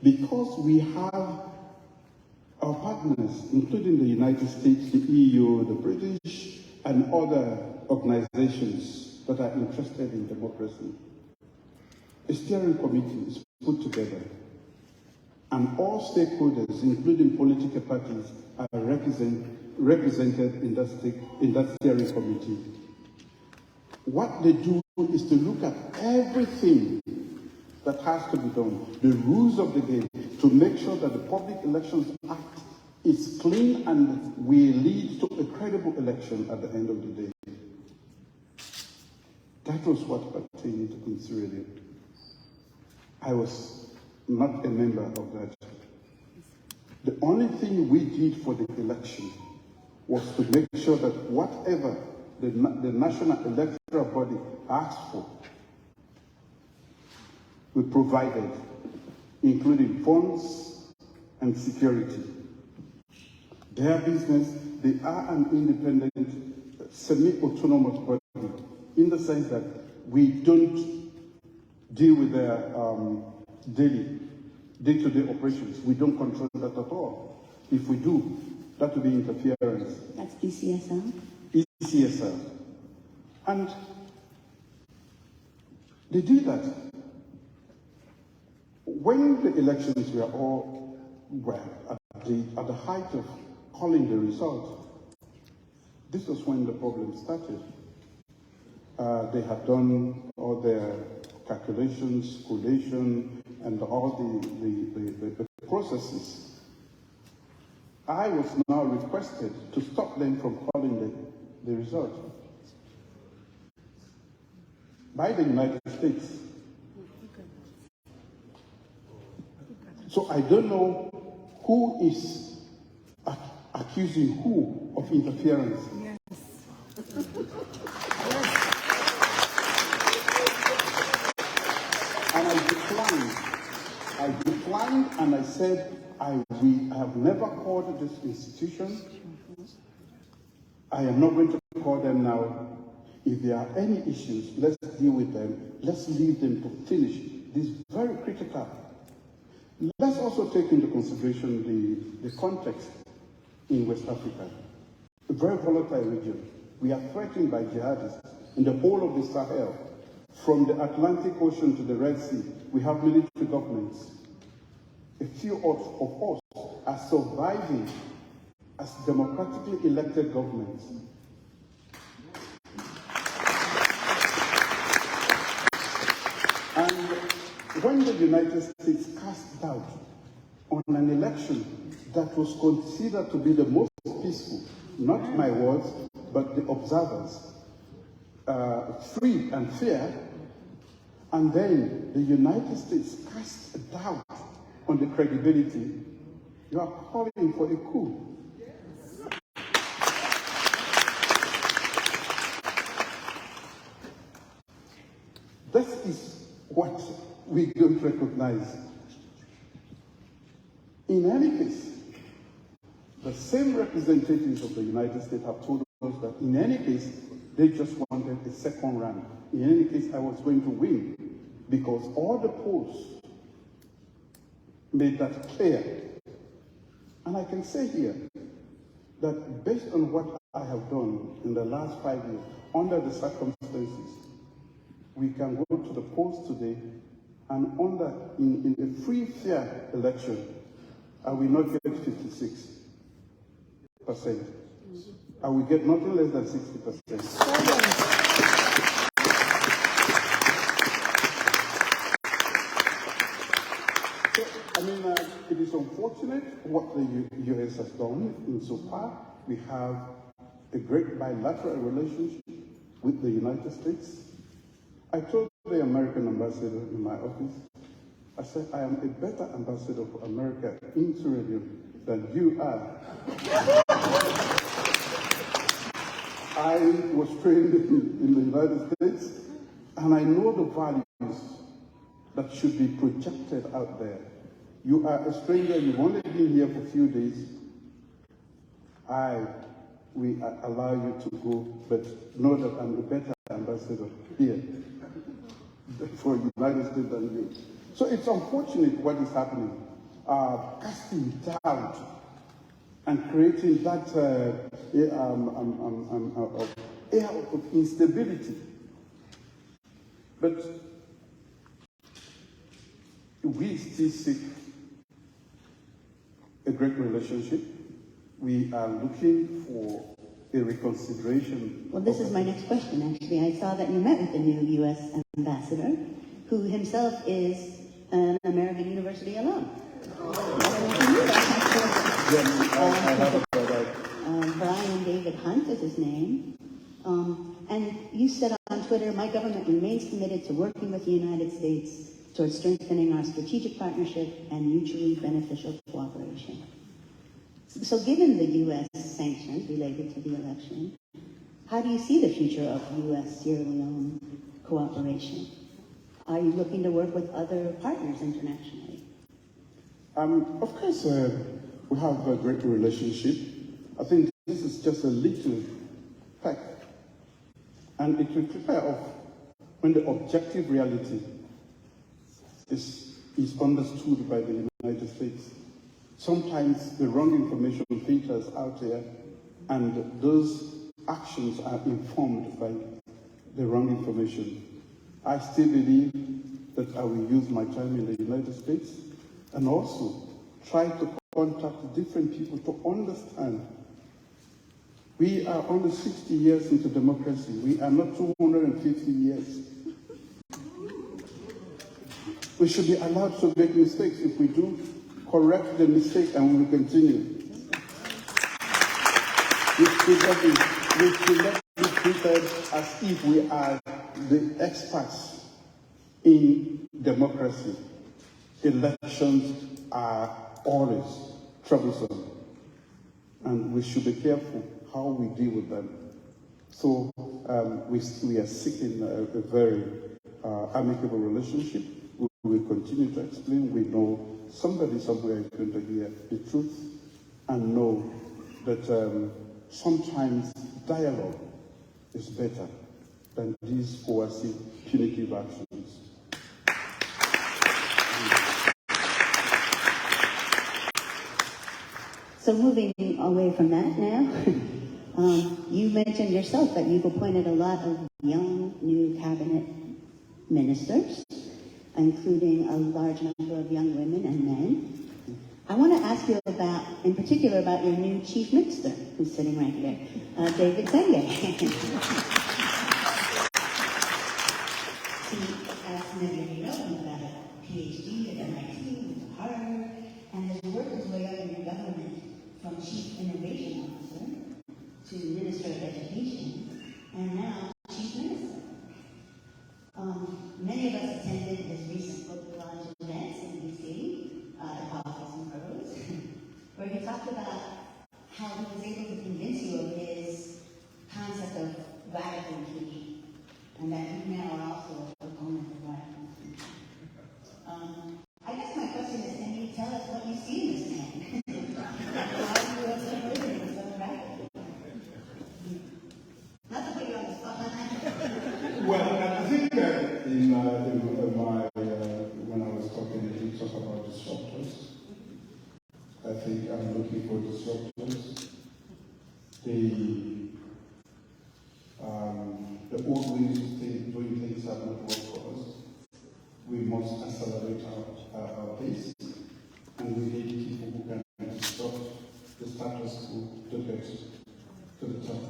because we have our partners, including the United States, the EU, the British, and other organizations that are interested in democracy, a steering committee is put together, and all stakeholders, including political parties, are represented in that steering committee. What they do is to look at everything that has to be done, the rules of the game, to make sure that the Public Elections Act is clean and will lead to a credible election at the end of the day. That was what pertained in Sierra Leone. I was not a member of that. The only thing we did for the election was to make sure that whatever the National Electoral Body asked for, we provided, including funds and security. Their business, they are an independent, semi-autonomous body, in the sense that we don't deal with their day-to-day operations. We don't control that at all. If we do, that would be interference. That's ECSL? ECSL. And they did that. When the elections were all, at the height of calling the result, this was when the problem started. They had done all their calculations, collation, and all the processes. I was now requested to stop them from calling the result by the United States. So I don't know who is accusing who of interference. Yes. And I declined, and I said, I have never called this institution. I am not going to call them now. If there are any issues, let's deal with them. Let's leave them to finish. This is very critical. Let's also take into consideration the context in West Africa. A very volatile region. We are threatened by jihadists in the whole of the Sahel. From the Atlantic Ocean to the Red Sea, we have military governments. A few of us are surviving as democratically elected governments. And when the United States cast doubt on an election that was considered to be the most peaceful, not my words, but the observers, free and fair, and then the United States cast doubt on the credibility, you are calling for a coup. This is what we don't recognize. In any case, the same representatives of the United States have told us that in any case, they just wanted a second round. In any case, I was going to win because all the polls made that clear. And I can say here that based on what I have done in the last 5 years, under the circumstances, we can go to the polls today and in a free, fair election, I will not get 56%. I will get nothing less than 60%. It is unfortunate what the U.S. has done insofar. We have a great bilateral relationship with the United States. I told the American ambassador in my office, I said, I am a better ambassador for America in Sierra Leone than you are. I was trained in the United States, and I know the values that should be projected out there. You are a stranger, you've only been here for a few days. We allow you to go, but know that I'm a better ambassador here for the United States than you. So it's unfortunate what is happening. Casting doubt and creating that air of instability. But we still seek a great relationship. We are looking for a reconsideration. Well, this is my next question, actually. I saw that you met with the new U.S. ambassador, who himself is an American University alum. Brian David Hunt is his name. And you said on Twitter, my government remains committed to working with the United States towards strengthening our strategic partnership and mutually beneficial cooperation. So given the U.S. sanctions related to the election, how do you see the future of U.S.-Sierra Leone cooperation? Are you looking to work with other partners internationally? Of course, we have a great relationship. I think this is just a little peck. And it will prepare off when the objective reality is understood by the United States. Sometimes the wrong information filters out there, and those actions are informed by the wrong information. I still believe that I will use my time in the United States and also try to contact different people to understand. We are only 60 years into democracy. We are not 250 years. We should be allowed to make mistakes. If we do, correct the mistake and we will continue. We should not be treated as if we are the experts in democracy. Elections are always troublesome, and we should be careful how we deal with them. So we are seeking a very amicable relationship. We will continue to explain. We know somebody somewhere is going to hear the truth and know that sometimes dialogue is better than these coercive, punitive actions. So moving away from that now, you mentioned yourself that you've appointed a lot of young, new cabinet ministers, including a large number of young women and men. I want to ask you about, in particular, about your new chief minister, who's sitting right here, David Zenge. He, as many of you know, he's got a PhD at MIT, went to Harvard, and has worked his way up in your government from chief innovation officer to minister of education, and now chief minister. Many of us attended his recent book launch events in D.C., at Politics and Prose, where he talked about how he was able to convince you of his concept of radical inclusion, and that you now are also a proponent of radical inclusion. I guess my question is, can you tell us what you see in this man? Why you are so brilliant and so radical? Not to put you on the spot. Well, I think that when I was talking, I did talk about disruptors. I think I'm looking for disruptors. The old ways of doing things have not worked for us. We must accelerate our pace, and we need people who can disrupt the status quo to get to the top.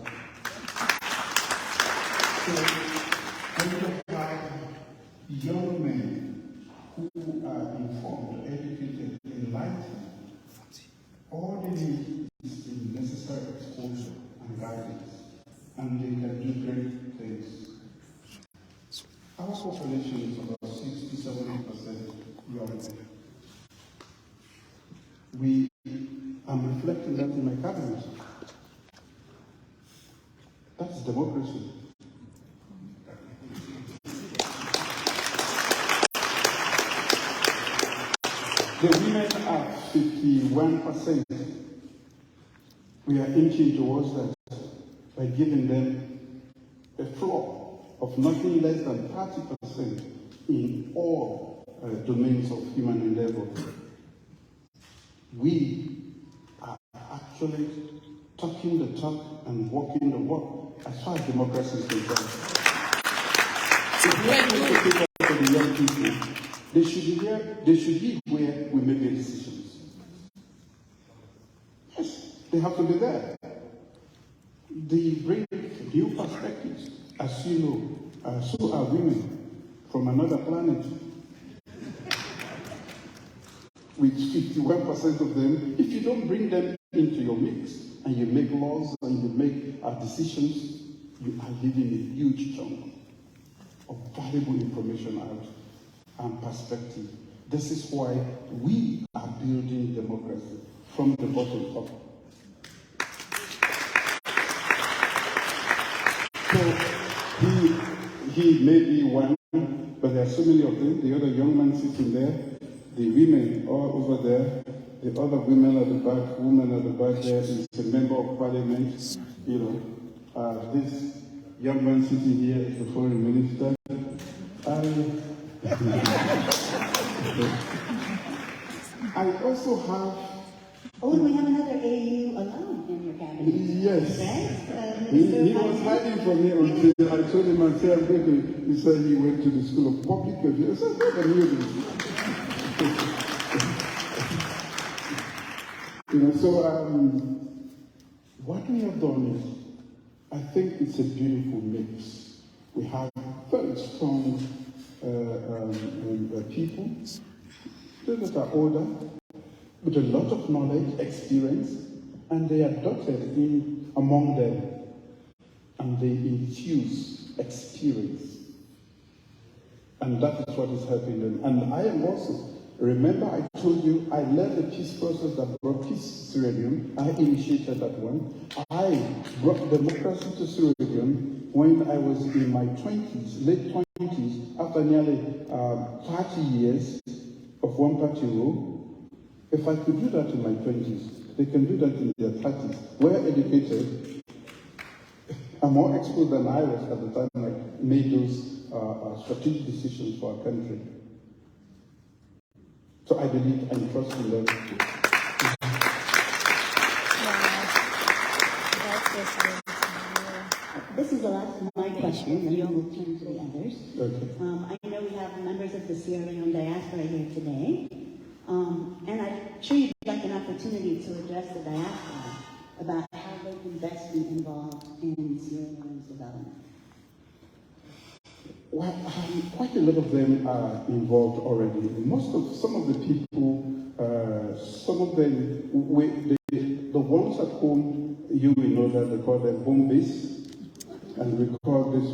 So, when you have young men who are informed, educated, enlightened, all they need is the necessary exposure and guidance, and they can do great things. Our population is about 60-70% young men. I'm reflecting that in my cabinet. That's democracy. The women are 51%. We are inching towards that by giving them a floor of nothing less than 30% in all domains of human endeavor. We are actually talking the talk and walking the walk as far as democracy is concerned. If we are going to take up for the young people, they should be where we make the decisions. Yes, they have to be there. They bring new perspectives. As you know, so are women from another planet. With 51% of them, if you don't bring them into your mix, and you make laws and you make decisions, you are leaving a huge chunk of valuable information out and perspective. This is why we are building democracy from the bottom up. So he may be one, but there are so many of them. The other young man sitting there, the women all over there, the other women at the back, woman at the back there is a member of parliament. You know, this young man sitting here is the foreign minister. I also have. Oh, we have another AU alone in your cabinet. Yes. Right? He was hiding from me until I told him I said, he said he went to the School of Public Affairs. I said, I knew this. You know, so what we have done is, I think it's a beautiful mix. We have very strong people, those that are older, with a lot of knowledge, experience, and they are dotted in among them, and they infuse experience. And that is what is helping them. And I am also, remember I told you, I led the peace process that brought peace to Sierra Leone. I initiated that one. I brought democracy to Sierra Leone when I was in my 20s, late 20s, after nearly 30 years of one-party rule. If I could do that in my 20s, they can do that in their 30s. We're educated. are more exposed than I was at the time I made those strategic decisions for our country. So I believe and trust in them. This is the last of my questions, and then we'll turn to the others. Okay. I know we have members of the Sierra Leone diaspora here today, and I'm sure you'd like an opportunity to address the diaspora about how they can best be involved in Sierra Leone's development. Well, quite a lot of them are involved already. Some of the people, some of them, the ones at home, you will know that they call them home base. And we call this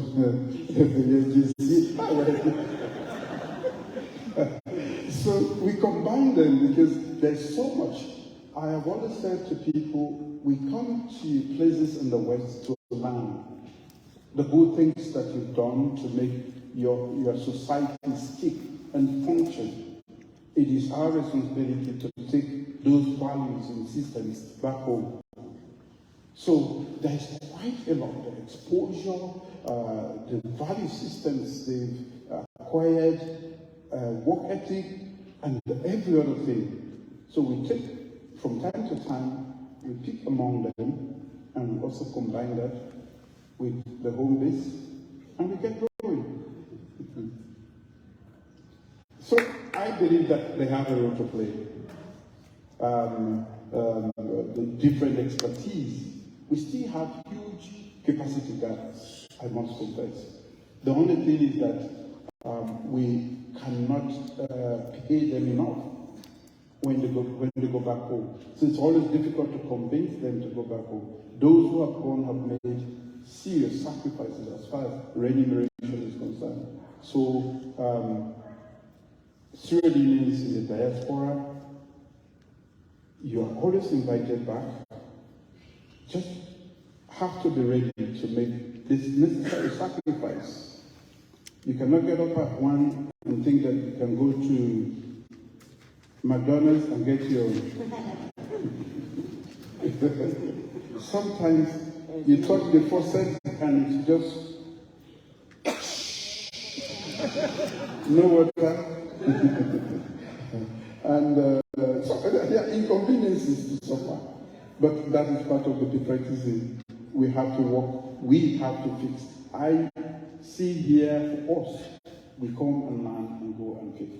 So we combine them because there's so much. I have always said to people, we come to places in the West to learn the good things that you've done to make your society stick and function. It is our responsibility to take those values and systems back home. So there's quite a lot of exposure, the value systems they've acquired, work ethic, and every other thing. So we take, from time to time, we pick among them, and we also combine that with the home base, and we get going. So I believe that they have a role to play. The different expertise. We still have huge capacity gaps, I must confess. The only thing is that we cannot pay them enough when they go back home. So it's always difficult to convince them to go back home. Those who have gone have made serious sacrifices as far as remuneration is concerned. So SierraLeoneans in the diaspora, you are always invited back. Just have to be ready to make this necessary sacrifice. You cannot get up at 1 and think that you can go to McDonald's and get your... Sometimes you touch the faucet and it's just... no water. And so there are inconveniences to suffer. But that is part of the differences we have to work, we have to fix. I see here for us, we come and learn and go and fix.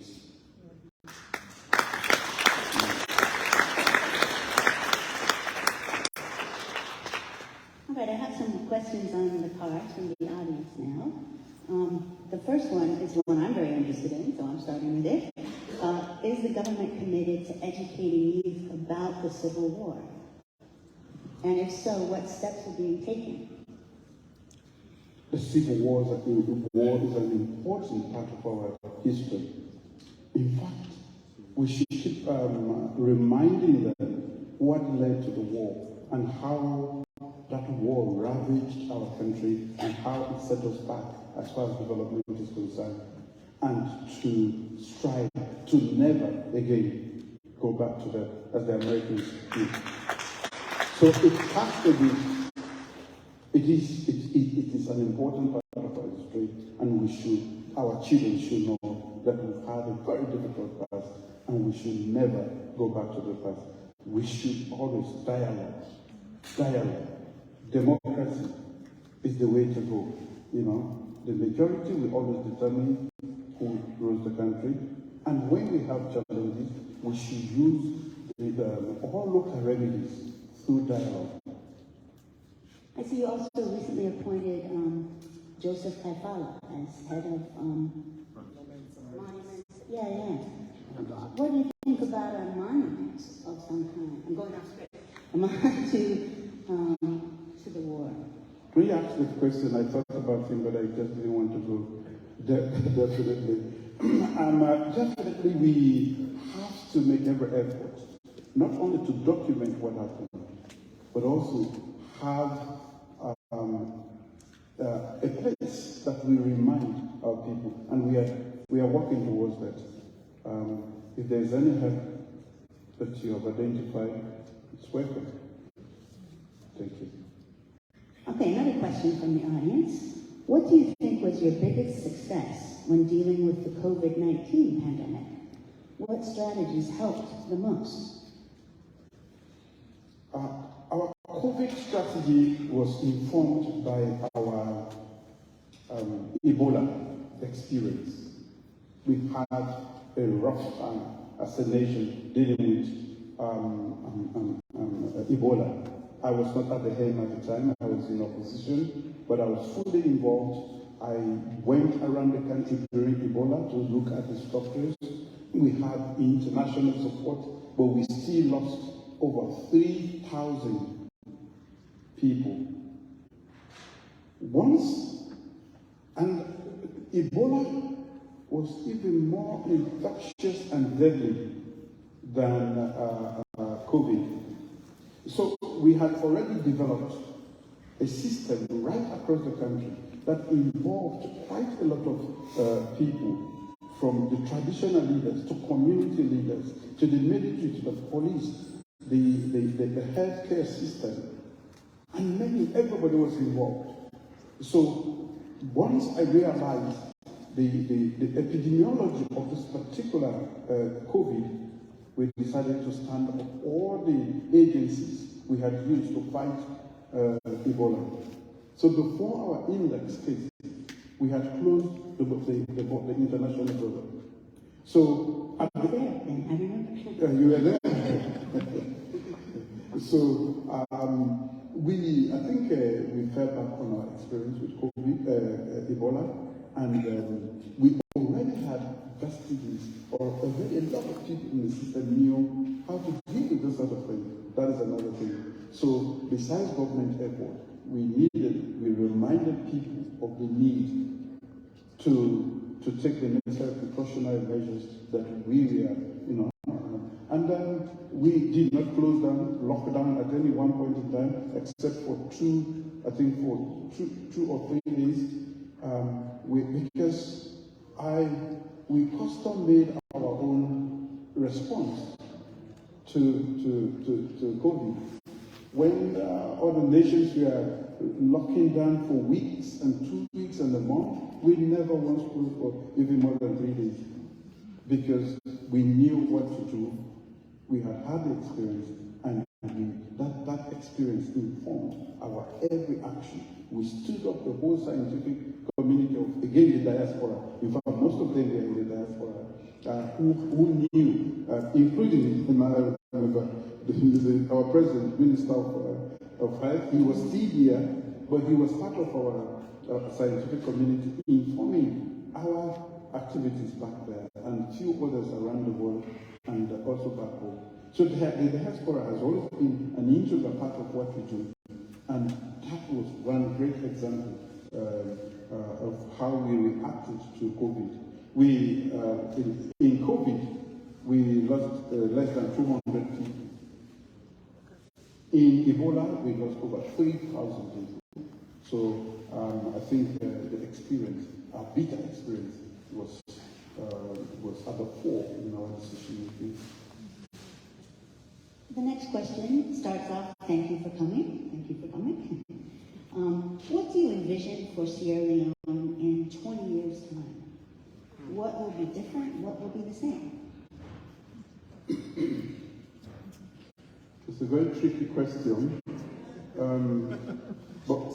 All right, I have some questions on the cards from the audience now. The first one is one I'm very interested in, so I'm starting with it. Is the government committed to educating youth about the Civil War? And if so, what steps are being taken? The Civil War is an important part of our history. In fact, we should keep reminding them what led to the war and how that war ravaged our country and how it set us back as far as development is concerned, and to strive to never again go back to that as the Americans did. So it has to be, it is an important part of our history, and our children should know that we've had a very difficult past, and we should never go back to the past. We should always dialogue. Democracy is the way to go. You know, the majority will always determine who rules the country, and when we have challenges, we should use all local remedies through dialogue. I see you also recently appointed Joseph Kaifala as head of monuments. Yeah. What do you think about a monument of some kind? I'm going off script. A monument to the war. When you asked this question, I thought about him, but I just didn't want to go. Definitely. Definitely, we have to make every effort, not only to document what happened, but also have a place that we remind our people, and we are working towards that. If there is any help that you have identified, it's welcome. Thank you. Okay, another question from the audience. What do you think was your biggest success when dealing with the COVID-19 pandemic? What strategies helped the most? Our COVID strategy was informed by our Ebola experience. We had a rough time as a nation dealing with Ebola. I was not at the helm at the time, I was in opposition, but I was fully involved. I went around the country during Ebola to look at the structures. We had international support, but we still lost over 3,000 people. And Ebola was even more infectious and deadly than COVID. So we had already developed a system right across the country that involved quite a lot of people, from the traditional leaders to community leaders to the military to the police, the healthcare system, and everybody was involved. So once I realized the epidemiology of this particular COVID, we decided to stand up all the agencies we had used to fight Ebola. So before our index case, we had closed the international border. So at the end, I remember. you were there. So I think we fell back on our experience with COVID, Ebola, and we already had vestiges, or a lot of people in the system knew how to deal with this sort of thing. That is another thing. So besides government effort, we reminded people of the need to take the necessary precautionary measures that we were, and then we did not close down, lock down at any one point in time, except for two or 3 days, because we custom made our own response to COVID. When other nations were locking down for weeks and 2 weeks and a month, we never once closed for even more than 3 days, because we knew what to do. We had had the experience, and that experience informed our every action. We stood up the whole scientific community of, again, the diaspora. In fact, most of them were in the diaspora, who knew, including our president, Minister of Health. He was still here, but he was part of our scientific community, informing our activities back there and few others around the world and also back home. So the diaspora has always been an integral part of what we do, and that was one great example of how we reacted to COVID. In COVID, we lost less than 200 people. In Ebola, we lost over 3,000 people. So I think the experience, our bitter experience, was at the fore in our decision making. The next question starts off, thank you for coming. Thank you for coming. What do you envision for Sierra Leone in 20 years' time? What will be different? What will be the same? It's a very tricky question. But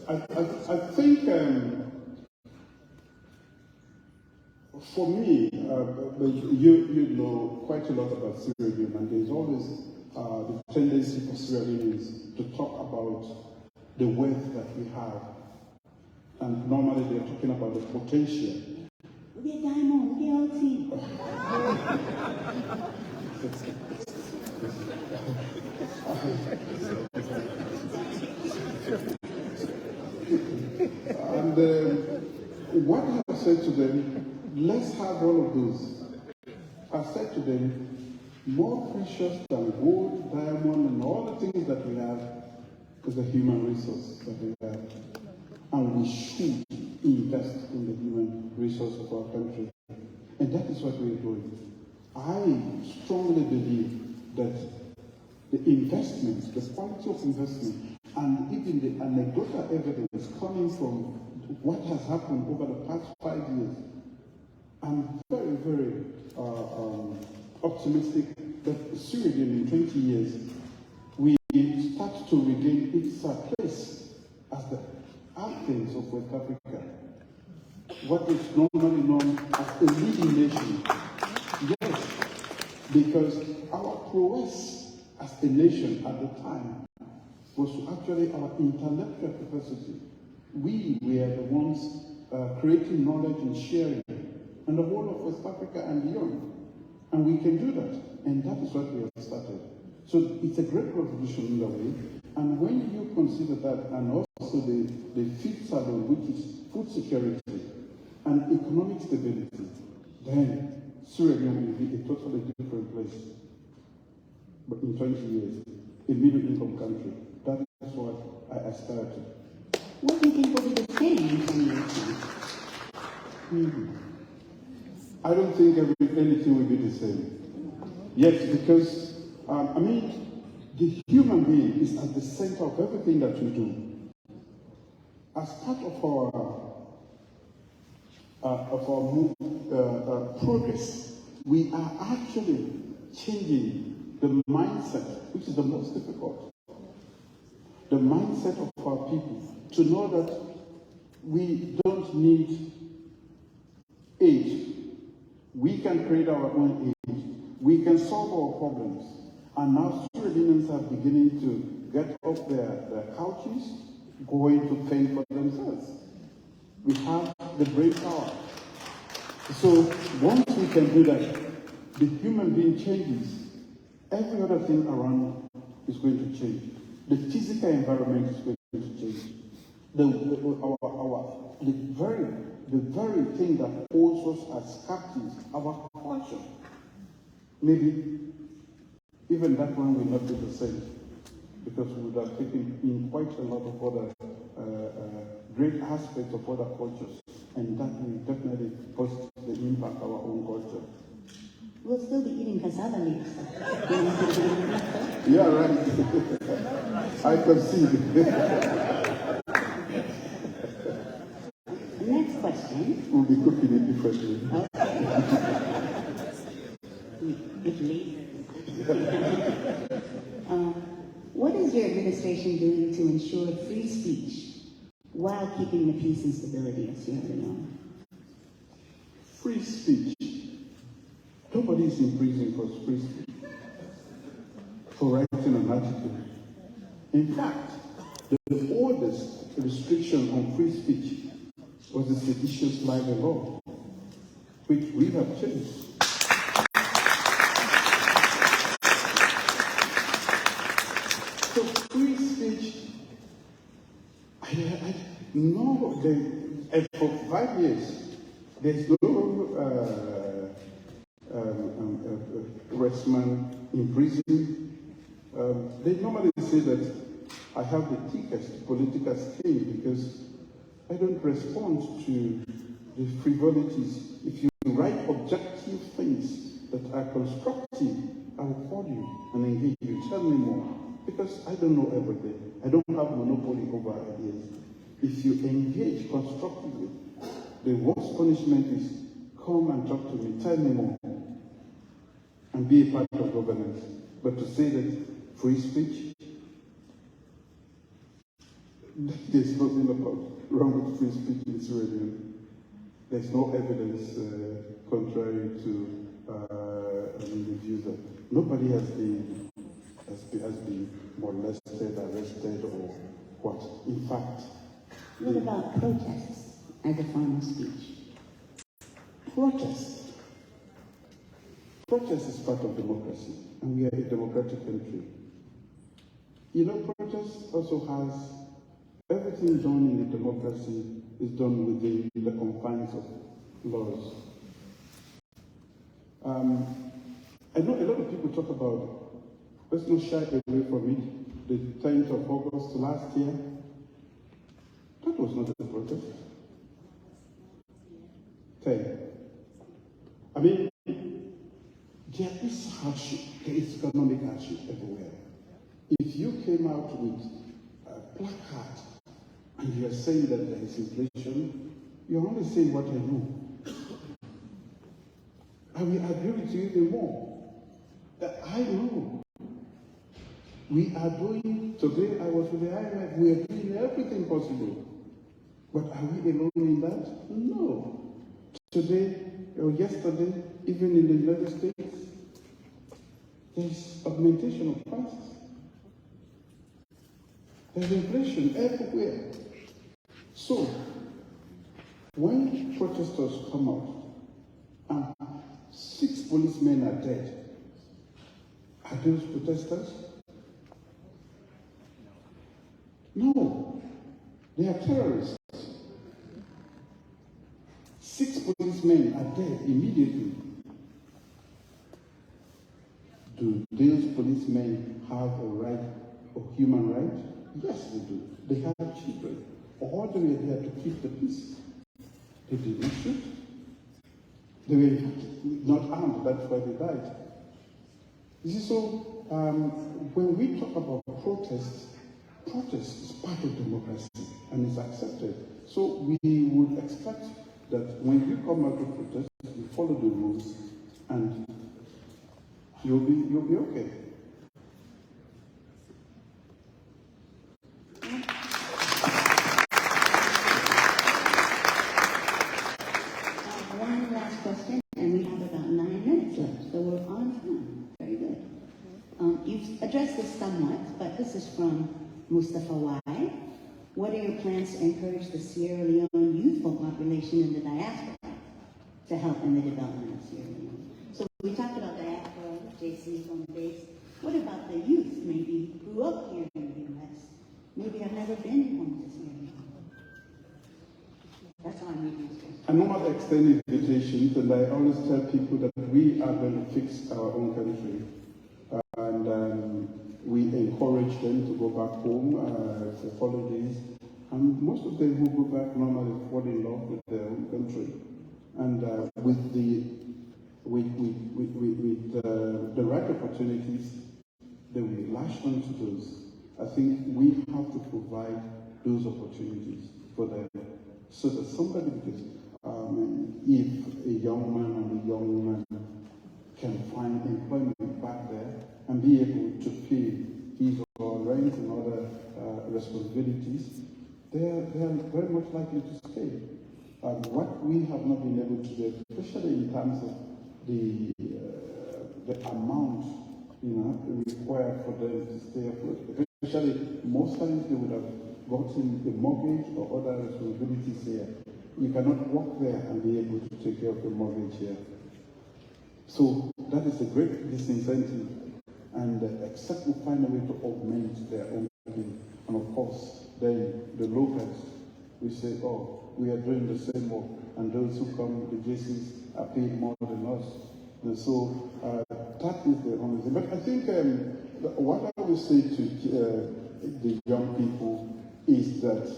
I think for me, you know quite a lot about Sierra Leone, and there's always the tendency for Sierra Leoneans to talk about the wealth that we have. And normally they're talking about the potential. Look at Diamond, look at our team. And what I said to them, let's have all of those. I said to them, more precious than gold, diamond, and all the things that we have is the human resource that we have. And we should invest in the human resource of our country. And that is what we're doing. I strongly believe that the investments, the quality of investment, And even the anecdotal evidence coming from what has happened over the past 5 years, I'm very, very optimistic that Sierra Leone in 20 years, we start to regain its place as the Athens of West Africa, what is normally known as a leading nation. Yes, because our prowess as a nation at the time was actually our intellectual capacity. We were the ones creating knowledge and sharing in the whole of West Africa and beyond. And we can do that. And that is what we have started. So it's a great revolution in a way. And when you consider that, and also the fifth salon, which is food security and economic stability, then Sierra Leone will be a totally different place. But in 20 years, a middle income country. That is what I aspire to. What do you think will be the same in 20 years' time? I don't think anything will be the same. Yes, because, the human being is at the center of everything that we do. As part of our progress, we are actually changing the mindset, which is the most difficult. The mindset of our people to know that we don't need aid. We can create our own aid. We can solve our problems. And now Sierra are beginning to get off their couches, going to fend for themselves. We have the brain power. So once we can do that, the human being changes. Every other thing around is going to change. The physical environment is going to change. The very thing that holds us as captives, our culture, maybe even that one will not be the same, because we would have taken in quite a lot of other great aspects of other cultures, and that will definitely positively impact our own culture. We'll still be eating cassava leaves. Yeah, right. I concede. Next question. We'll be cooking it differently. What is your administration doing to ensure free speech while keeping the peace and stability of Sierra Leone? Free speech. Nobody is in prison for free speech, for writing an article. In fact, the oldest restriction on free speech was the seditious libel law, which we have changed. So free speech, and for 5 years, there's no arrestment in prison. They normally say that I have the thickest political skin because I don't respond to the frivolities. If you write objective things that are constructive, I will call you and engage you. Tell me more. Because I don't know everything. I don't have monopoly over ideas. If you engage constructively, the worst punishment is come and talk to me, tell me more, and be a part of governance. But to say that free speech, there's nothing wrong with free speech in Sierra Leone. There's no evidence contrary to the view that nobody has been molested, arrested, or what. In fact, what about protests as a form of speech? Protest is part of democracy, and we are a democratic country. You know, protest also has everything done in a democracy is done within the confines of laws. I know a lot of people talk about, let's not shy away from it, the 10th of August last year. That was not a protest. 10. I mean, there is hardship, there is economic hardship everywhere. If you came out with placard and you are saying that there is inflation, you're only saying what I know. I will agree with you even more. That I know. We are doing, today I was with the IMF, we are doing everything possible. But are we alone in that? No. Today or yesterday, even in the United States, there's augmentation of prices. There's inflation everywhere. So, when protesters come out and 6 policemen are dead, are those protesters? No, they are terrorists. 6 policemen are dead immediately. Do those policemen have a right, a human right? Yes, they do. They have children. All they were there to keep the peace. They didn't shoot. They were not armed, that's why they died. You see, so when we talk about protest is part of democracy and is accepted. So we would expect that when you come out to protest, you follow the rules and you'll be okay. One last question, and we have about 9 minutes left, so we're on time. Very good. You've addressed this somewhat, but this is from Mustafa Y. What are your plans to encourage the Sierra Leone youthful population in the diaspora to help in the development of Sierra Leone? So we talked about diaspora, JC's home base. What about the youth, maybe grew up here in the U.S., maybe have never been home to Sierra Leone? That's how I'm reading this. I normally extend invitations, and I always tell people that we are going to fix our own country. And we encourage them to go back home for holidays. And most of them who go back normally fall in love with their own country. And with the right opportunities, they will lash onto those. I think we have to provide those opportunities for them. So that somebody, because if a young man and a young woman can find employment back there and be able to pay his or her rent and other responsibilities, they are very much likely to stay. What we have not been able to do, especially in terms of the amount required for them to stay afloat, especially most times they would have gotten a mortgage or other responsibilities here. You cannot work there and be able to take care of the mortgage here. So that is a great disincentive, and except we find a way to augment their own living, and of course, then the locals, we say, oh, we are doing the same work, and those who come, the JCs, are paid more than us. And so that is the only thing. But I think what I will say to the young people is that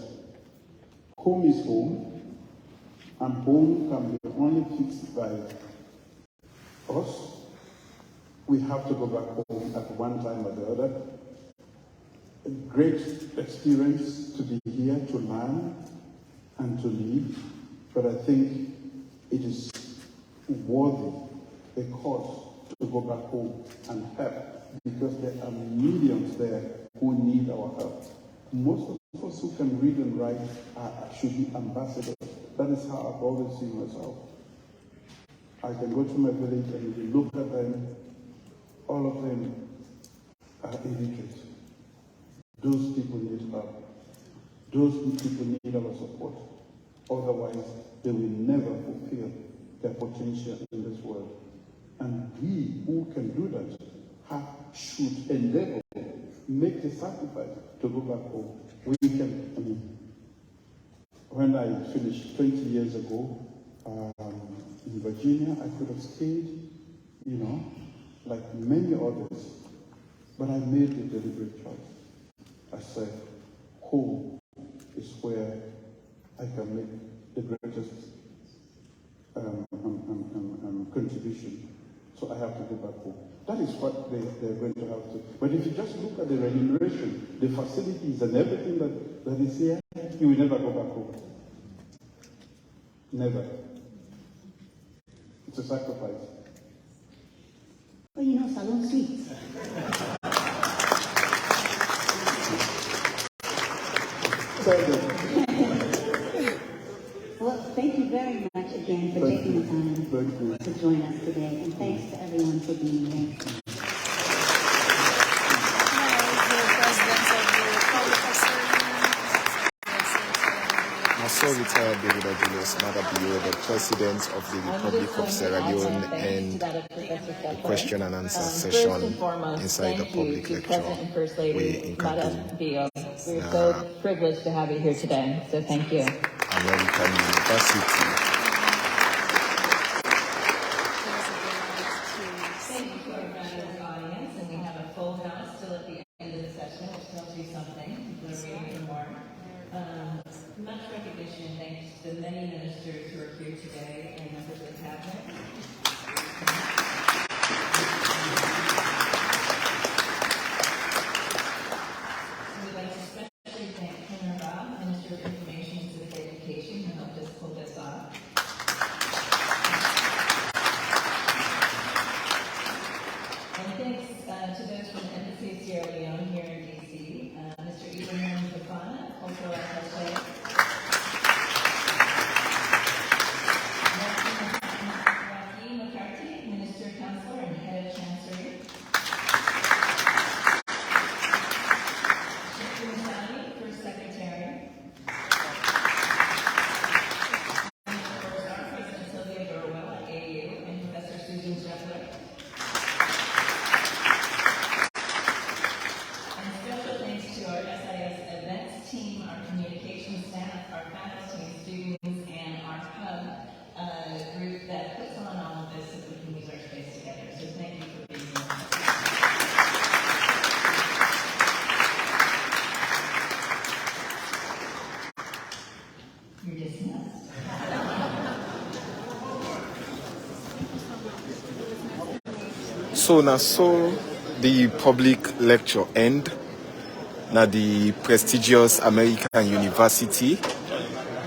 home is home, and home can be only fixed by us. We have to go back home at one time or the other. A great experience to be here, to learn and to live, but I think it is worthy a cause to go back home and help, because there are millions there who need our help. Most of us who can read and write should be ambassadors. That is how I've always seen myself. I can go to my village and if you look at them, all of them are illiterate. Those people need help. Those people need our support. Otherwise, they will never fulfill their potential in this world. And we who can do that should endeavor, make the sacrifice to go back home. We can, when I finished 20 years ago in Virginia, I could have stayed, like many others, but I made a deliberate choice. I said, home is where I can make the greatest contribution so I have to go back home. That is what they're going to have to. But if you just look at the remuneration, the facilities and everything that is here, you will never go back home. Never. It's a sacrifice. Well, you know, salon suites. Well, thank you very much again for taking the time to join us today, and thanks to everyone for being here. So retired Brigadier Julius Madabio, the President of the Republic of Sierra Leone, and the question and answer session inside the public lecture in Kaduna, we're so privileged to have you here today, so thank you. American University. Thank you to our fabulous audience, and we have a full house still at the end of the session, which tells you something. People are waiting for more. Much recognition and thanks to the many ministers who are here today and members of the cabinet. We'd like to especially thank Ken Rob, Minister of Information and Civic Education, who helped us pull this off. And thanks to those from the Embassy of Sierra Leone here in D.C., Mr. Ibrahim Fafana, Cultural Attaché, Minister, Counselor, and Head of Chancery. Mr. Masani, First Secretary. President Sylvia Burwell at AU, and Professor Susan Scheffler. And special thanks to our SIS events team, our communications staff, our faculty, students, and our hub group that puts on all of this so that we can use our space together. So thank you for being here. You're dismissed. So the public lecture end. Now the prestigious American University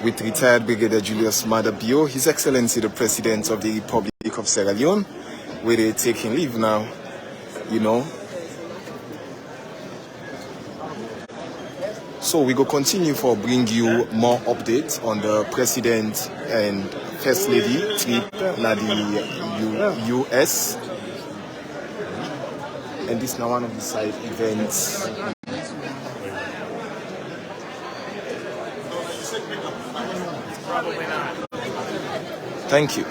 with retired Brigadier Julius Madabio, His Excellency the President of the Republic of Sierra Leone, where they're taking leave now, you know. So we go continue for bring you more updates on the President and First Lady trip na the US. And this is now one of the side events. Thank you.